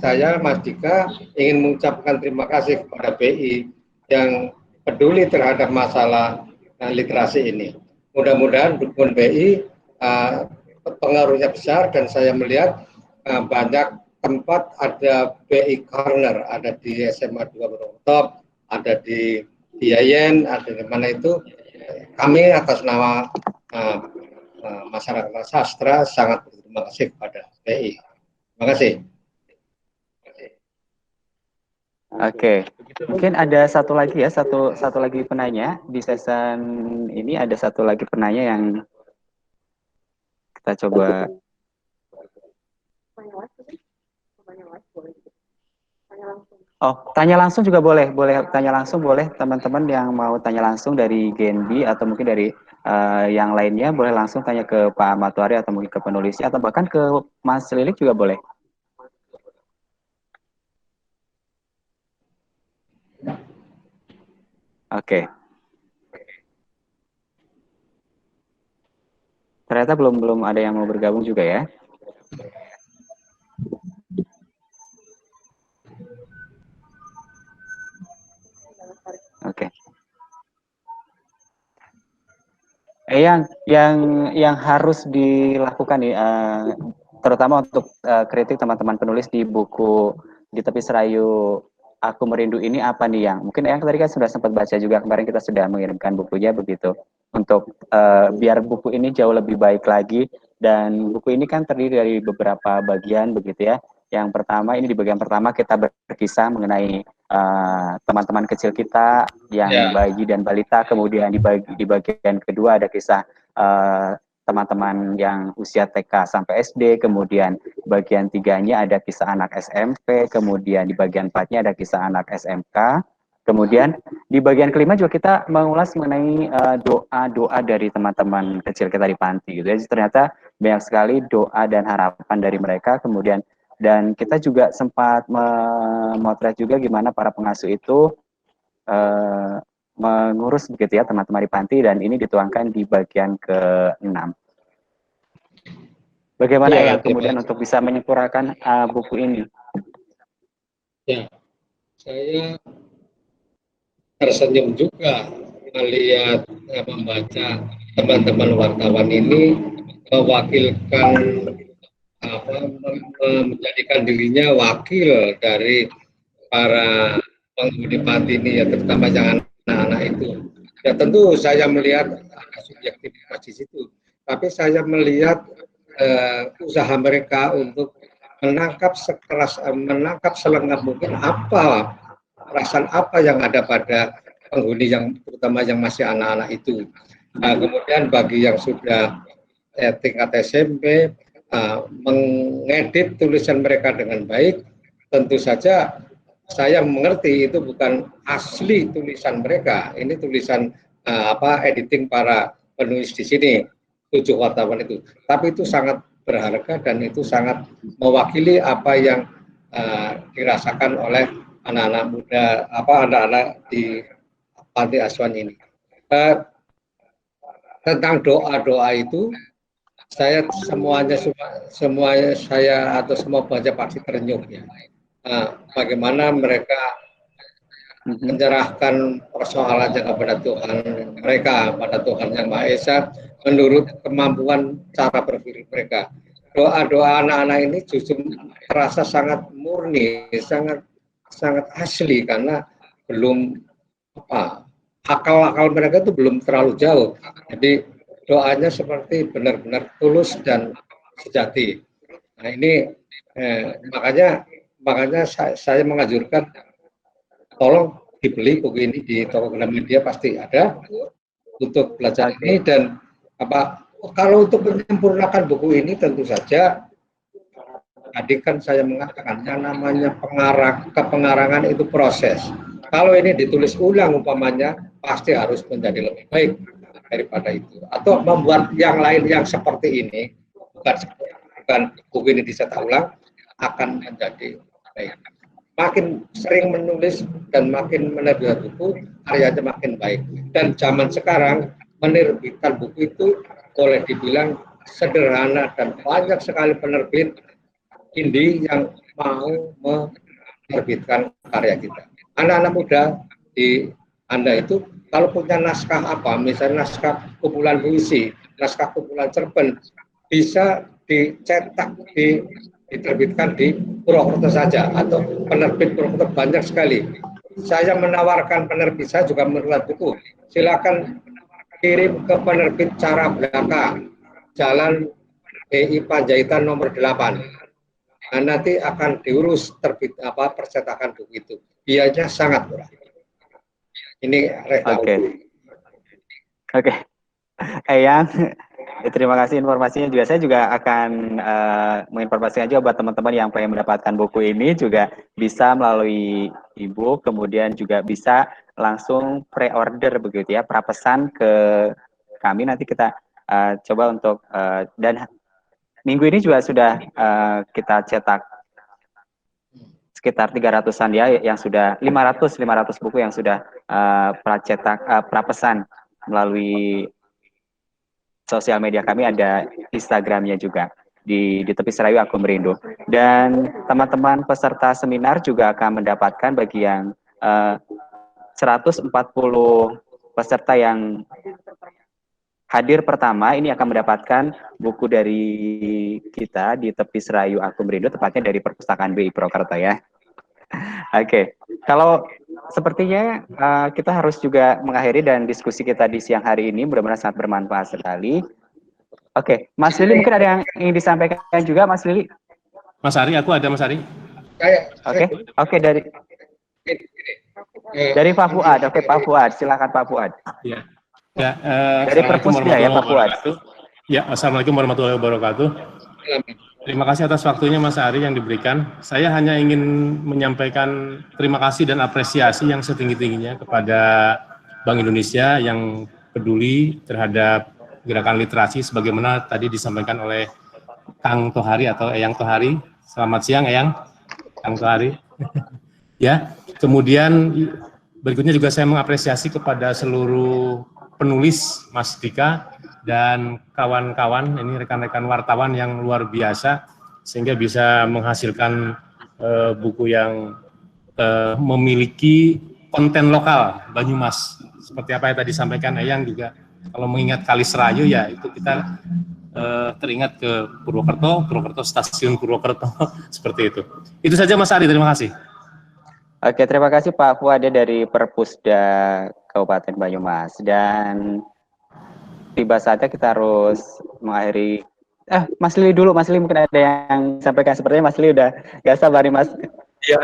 saya, Mas Dika, ingin mengucapkan terima kasih kepada BI yang peduli terhadap masalah literasi ini. Mudah-mudahan dukungan BI pengaruhnya besar, dan saya melihat banyak tempat ada BI Corner, ada di SMA 2 Purwokerto, ada di Yayen, ada di mana itu. Kami atas nama masyarakat sastra sangat berterima kasih kepada BI. Terima kasih. Oke, mungkin ada satu lagi ya, satu lagi penanya di session ini, ada satu lagi penanya yang kita coba. Oh, tanya langsung juga boleh tanya langsung boleh, teman-teman yang mau tanya langsung dari Genbi atau mungkin dari yang lainnya boleh langsung tanya ke Pak Matuari atau mungkin ke penulisnya atau bahkan ke Mas Lilik juga boleh. Oke. Ternyata belum ada yang mau bergabung juga ya. Oke. Yang harus dilakukan nih, terutama untuk kritik teman-teman penulis di buku Di Tepi Serayu Aku Merindu ini apa nih, yang mungkin yang tadi kan sudah sempat baca juga, kemarin kita sudah mengirimkan bukunya begitu, untuk biar buku ini jauh lebih baik lagi. Dan buku ini kan terdiri dari beberapa bagian begitu ya. Yang pertama ini, di bagian pertama kita berkisah mengenai teman-teman kecil kita yang bayi dan balita, kemudian di bagian kedua ada kisah teman-teman yang usia TK sampai SD, kemudian bagian tiganya ada kisah anak SMP, kemudian di bagian 4-nya ada kisah anak SMK, kemudian di bagian kelima juga kita mengulas mengenai doa-doa dari teman-teman kecil kita di panti gitu. Jadi ternyata banyak sekali doa dan harapan dari mereka. Kemudian dan kita juga sempat memotret juga gimana para pengasuh itu mengurus begitu ya teman-teman di panti, dan ini dituangkan di bagian ke-6. Bagaimana ya kemudian untuk bisa menyempurnakan buku ini? Ya, saya tersenyum juga melihat membaca teman-teman wartawan ini mewakilkan menjadikan dirinya wakil dari para penghuni panti ini, ya terutama yang anak-anak itu. Ya tentu saya melihat ada subjektivitas di situ, tapi saya melihat usaha mereka untuk menangkap selengkap mungkin apa perasaan apa yang ada pada penghuni yang terutama yang masih anak-anak itu. Nah, kemudian bagi yang sudah tingkat SMP mengedit tulisan mereka dengan baik, tentu saja saya mengerti itu bukan asli tulisan mereka. Ini tulisan editing para penulis di sini, 7 wartawan itu. Tapi itu sangat berharga dan itu sangat mewakili apa yang dirasakan oleh anak-anak muda, anak-anak di panti asuhan ini. Tentang doa-doa itu, saya semuanya saya atau semua baca pasti terenyuh ya. Bagaimana mereka menyerahkan persoalannya kepada Tuhan mereka, pada Tuhan Yang Maha Esa, menurut kemampuan cara berpikir mereka. Doa-doa anak-anak ini justru terasa sangat murni, sangat asli, karena belum akal-akal mereka itu belum terlalu jauh. Jadi doanya seperti benar-benar tulus dan sejati. Nah ini makanya saya menganjurkan tolong dibeli buku ini di toko Gramedia, pasti ada untuk belajar ini. Dan kalau untuk menyempurnakan buku ini tentu saja tadi kan saya mengatakan yang namanya pengarangan itu proses. Kalau ini ditulis ulang umpamanya pasti harus menjadi lebih baik daripada itu, atau membuat yang lain yang seperti ini, bukan buku ini dicetak ulang, akan menjadi baik. Makin sering menulis dan makin menerbitkan buku, karyanya makin baik. Dan zaman sekarang menerbitkan buku itu boleh dibilang sederhana, dan banyak sekali penerbit indie yang mau menerbitkan karya kita. Anak-anak muda di Anda itu kalau punya naskah apa, misalnya naskah kumpulan puisi, naskah kumpulan cerpen, bisa dicetak, diterbitkan di Purwokerto saja, atau penerbit Purwokerto banyak sekali. Saya menawarkan penerbit, saya juga menerbit buku. Silakan kirim ke penerbit Cara Belaka, Jalan BI Panjaitan nomor 8. Nah, nanti akan diurus terbit percetakan buku itu. Biayanya sangat murah. Ini Oke. Eyang, terima kasih informasinya juga. Saya juga akan menginformasikan juga buat teman-teman yang pengen mendapatkan buku ini juga bisa melalui e-book, kemudian juga bisa langsung pre-order begitu ya, prapesan ke kami. Nanti kita coba untuk dan minggu ini juga sudah kita cetak sekitar 300-an ya, yang sudah 500 buku yang sudah prapesan melalui sosial media kami, ada Instagramnya juga di Tepi Serayu Aku Merindu. Dan teman-teman peserta seminar juga akan mendapatkan bagi yang 140 peserta yang hadir pertama ini akan mendapatkan buku dari kita di Tepi Serayu Aku Merindu, tepatnya dari Perpustakaan BI Purwokerto ya. Oke, kalau sepertinya kita harus juga mengakhiri dan diskusi kita di siang hari ini mudah-mudahan sangat bermanfaat sekali. Oke, Mas Lili mungkin ada yang ingin disampaikan juga, Mas Lili? Mas Ari, aku ada Mas Ari. Oke, dari Pak Fuad. Oke, Pak Fuad, silakan Pak Fuad. Ya. Dari Perpusda ya Pak Fuad. Ya, Assalamualaikum warahmatullahi wabarakatuh. Terima kasih atas waktunya Mas Ari yang diberikan. Saya hanya ingin menyampaikan terima kasih dan apresiasi yang setinggi-tingginya kepada Bank Indonesia yang peduli terhadap gerakan literasi sebagaimana tadi disampaikan oleh Kang Tohari atau Eyang Tohari. Selamat siang Eyang, Kang Tohari. Ya, kemudian berikutnya juga saya mengapresiasi kepada seluruh penulis Mas Dika dan kawan-kawan, ini rekan-rekan wartawan yang luar biasa, sehingga bisa menghasilkan buku yang memiliki konten lokal Banyumas. Seperti apa yang tadi disampaikan Eyang juga, kalau mengingat Kali Serayu ya itu kita teringat ke Purwokerto, stasiun Purwokerto, seperti itu. Itu saja Mas Ari, terima kasih. Oke, terima kasih Pak Fuade dari Perpusda Kabupaten Banyumas. Dan tiba saatnya kita harus mengakhiri. Mas Lili dulu, Mas Lili mungkin ada yang sampaikan, sepertinya Mas Lili udah gak sabar nih Mas. Iya,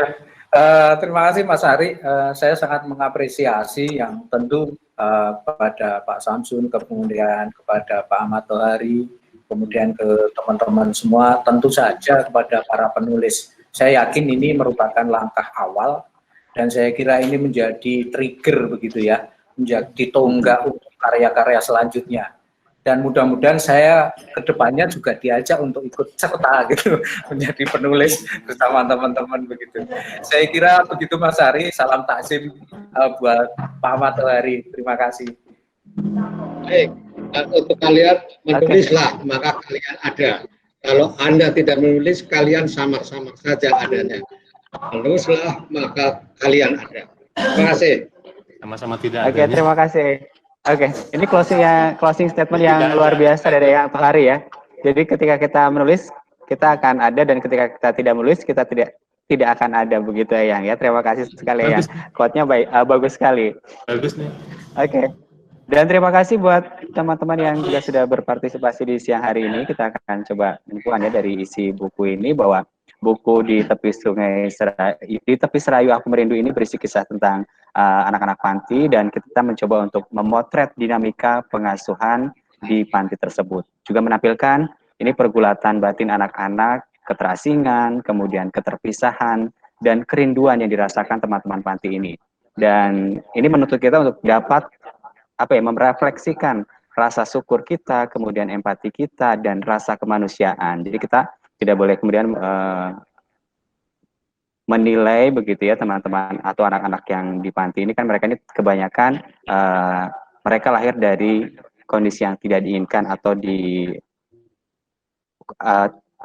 terima kasih Mas Ari. Saya sangat mengapresiasi yang tentu kepada Pak Samsun, kemudian kepada Pak Ahmad Tohari, kemudian ke teman-teman semua, tentu saja kepada para penulis. Saya yakin ini merupakan langkah awal dan saya kira ini menjadi trigger begitu ya, menjadi tonggak untuk karya-karya selanjutnya. Dan mudah-mudahan saya kedepannya juga diajak untuk ikut serta gitu menjadi penulis bersama teman-teman begitu. Saya kira begitu Mas Ari. Salam takzim buat Pak Ahmad Tohari. Terima kasih. Baik, untuk kalian menulislah maka kalian ada. Kalau Anda tidak menulis, kalian sama-sama saja adanya. Menulislah maka kalian ada. Terima kasih. Sama-sama tidak adanya. Oke, terima kasih. Oke, ini closing statement yang luar biasa dari Eyang Tohari ya. Jadi ketika kita menulis, kita akan ada, dan ketika kita tidak menulis, kita tidak akan ada, begitu Eyang ya. Terima kasih sekali Eyang. Quote-nya bagus sekali. Bagus nih. Oke. Dan terima kasih buat teman-teman yang juga sudah berpartisipasi di siang hari ini. Kita akan coba menyimpulkan ya dari isi buku ini, bahwa buku di Tepi Serayu Aku Merindu ini berisi kisah tentang anak-anak panti, dan kita mencoba untuk memotret dinamika pengasuhan di panti tersebut. Juga menampilkan ini pergulatan batin anak-anak, keterasingan, kemudian keterpisahan, dan kerinduan yang dirasakan teman-teman panti ini. Dan ini menuntut kita untuk dapat merefleksikan rasa syukur kita, kemudian empati kita, dan rasa kemanusiaan. Jadi kita tidak boleh kemudian menilai begitu ya teman-teman atau anak-anak yang di panti ini, kan mereka ini kebanyakan mereka lahir dari kondisi yang tidak diinginkan atau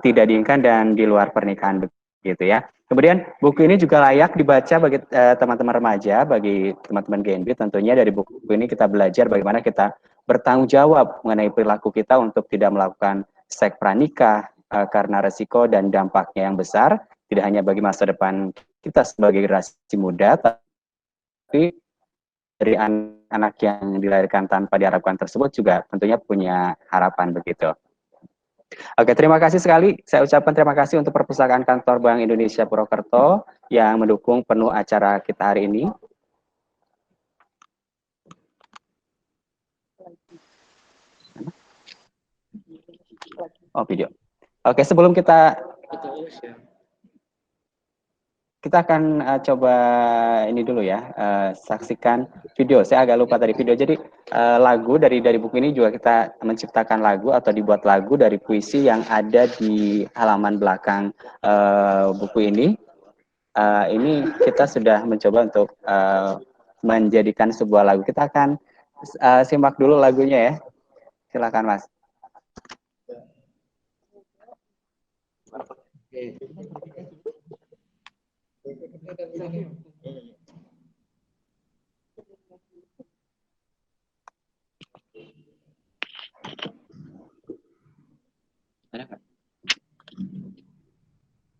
tidak diinginkan dan di luar pernikahan begitu ya. Kemudian buku ini juga layak dibaca bagi teman-teman remaja, bagi teman-teman GNB. Tentunya dari buku ini kita belajar bagaimana kita bertanggung jawab mengenai perilaku kita untuk tidak melakukan seks pranikah karena resiko dan dampaknya yang besar, tidak hanya bagi masa depan kita sebagai generasi muda, tapi dari anak yang dilahirkan tanpa diharapkan tersebut juga tentunya punya harapan begitu. Oke, terima kasih sekali. Saya ucapkan terima kasih untuk Perpustakaan Kantor Bank Indonesia Purwokerto yang mendukung penuh acara kita hari ini. Oh, video. Oke, sebelum kita akan coba ini dulu ya, saksikan video. Saya agak lupa tadi video. Jadi lagu dari buku ini juga kita menciptakan lagu atau dibuat lagu dari puisi yang ada di halaman belakang buku ini. Ini kita sudah mencoba untuk menjadikan sebuah lagu. Kita akan simak dulu lagunya ya. Silakan Mas.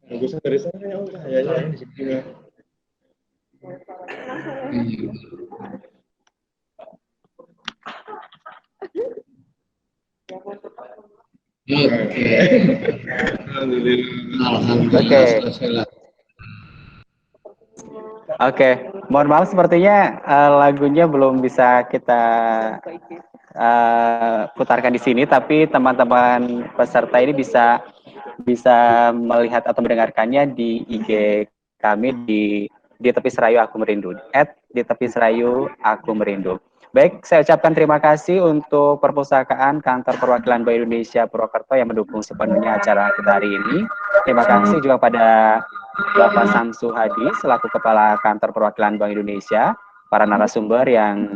Bagusnya dari sana ya udah ya di sini. Oke, mohon maaf sepertinya lagunya belum bisa kita putarkan di sini, tapi teman-teman peserta ini bisa melihat atau mendengarkannya di IG kami di Tepi Serayu Aku Merindu, @di Tepi Serayu Aku Merindu. Baik, saya ucapkan terima kasih untuk Perpustakaan Kantor Perwakilan Bank Indonesia Purwokerto yang mendukung sepenuhnya acara kita hari ini. Terima kasih juga pada Bapak Samsu Hadi selaku Kepala Kantor Perwakilan Bank Indonesia, para narasumber yang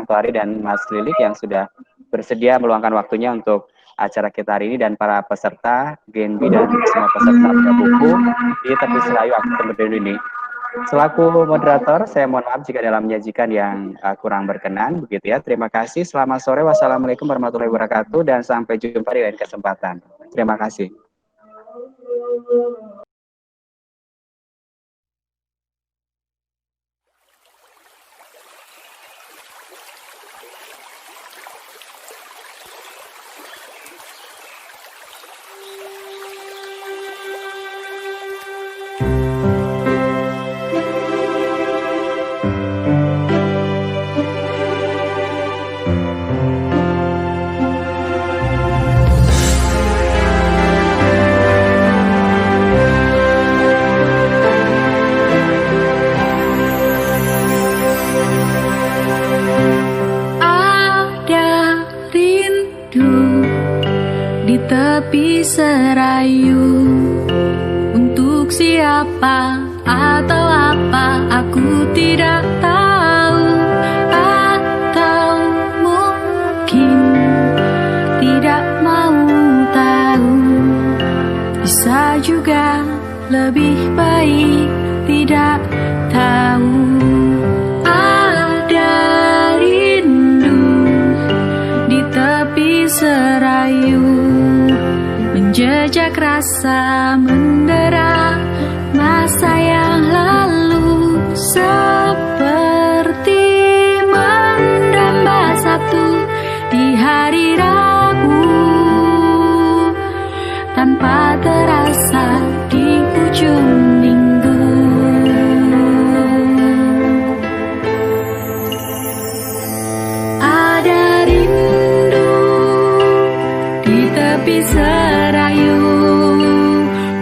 Tohari dan Mas Lilik yang sudah bersedia meluangkan waktunya untuk acara kita hari ini, dan para peserta GNB dan semua peserta buku di Tepi Serayu Aku Merindu ini. Selaku moderator, saya mohon maaf jika dalam menyajikan yang kurang berkenan, begitu ya. Terima kasih. Selamat sore. Wassalamualaikum warahmatullahi wabarakatuh dan sampai jumpa di lain kesempatan. Terima kasih. Tepi serayu, untuk siapa atau apa aku tidak tahu, atau mungkin tidak mau tahu. Bisa juga lebih baik tidak tahu. Ada rindu di tepi serayu, menjejak rasa mendera masa yang lalu, seperti mendamba Sabtu di hari Rabu, tanpa terasa di ujung minggu. Ada rindu di tepi serayu,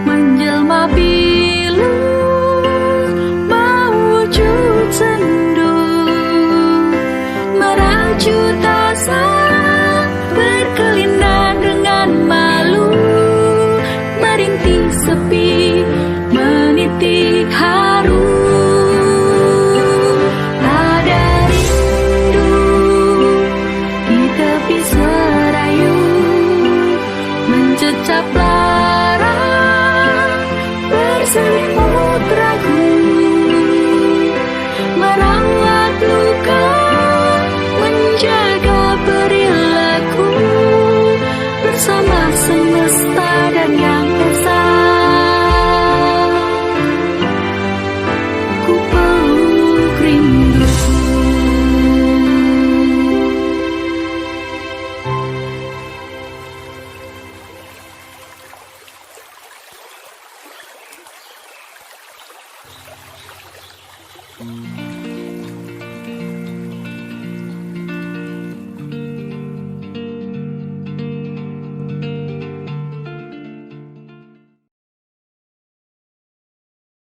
menjelma pilu mewujud sendu, merajut asa berkelindan dengan malu, merintih sepi menitik haru. Ada rindu di tepi serayu, menjejak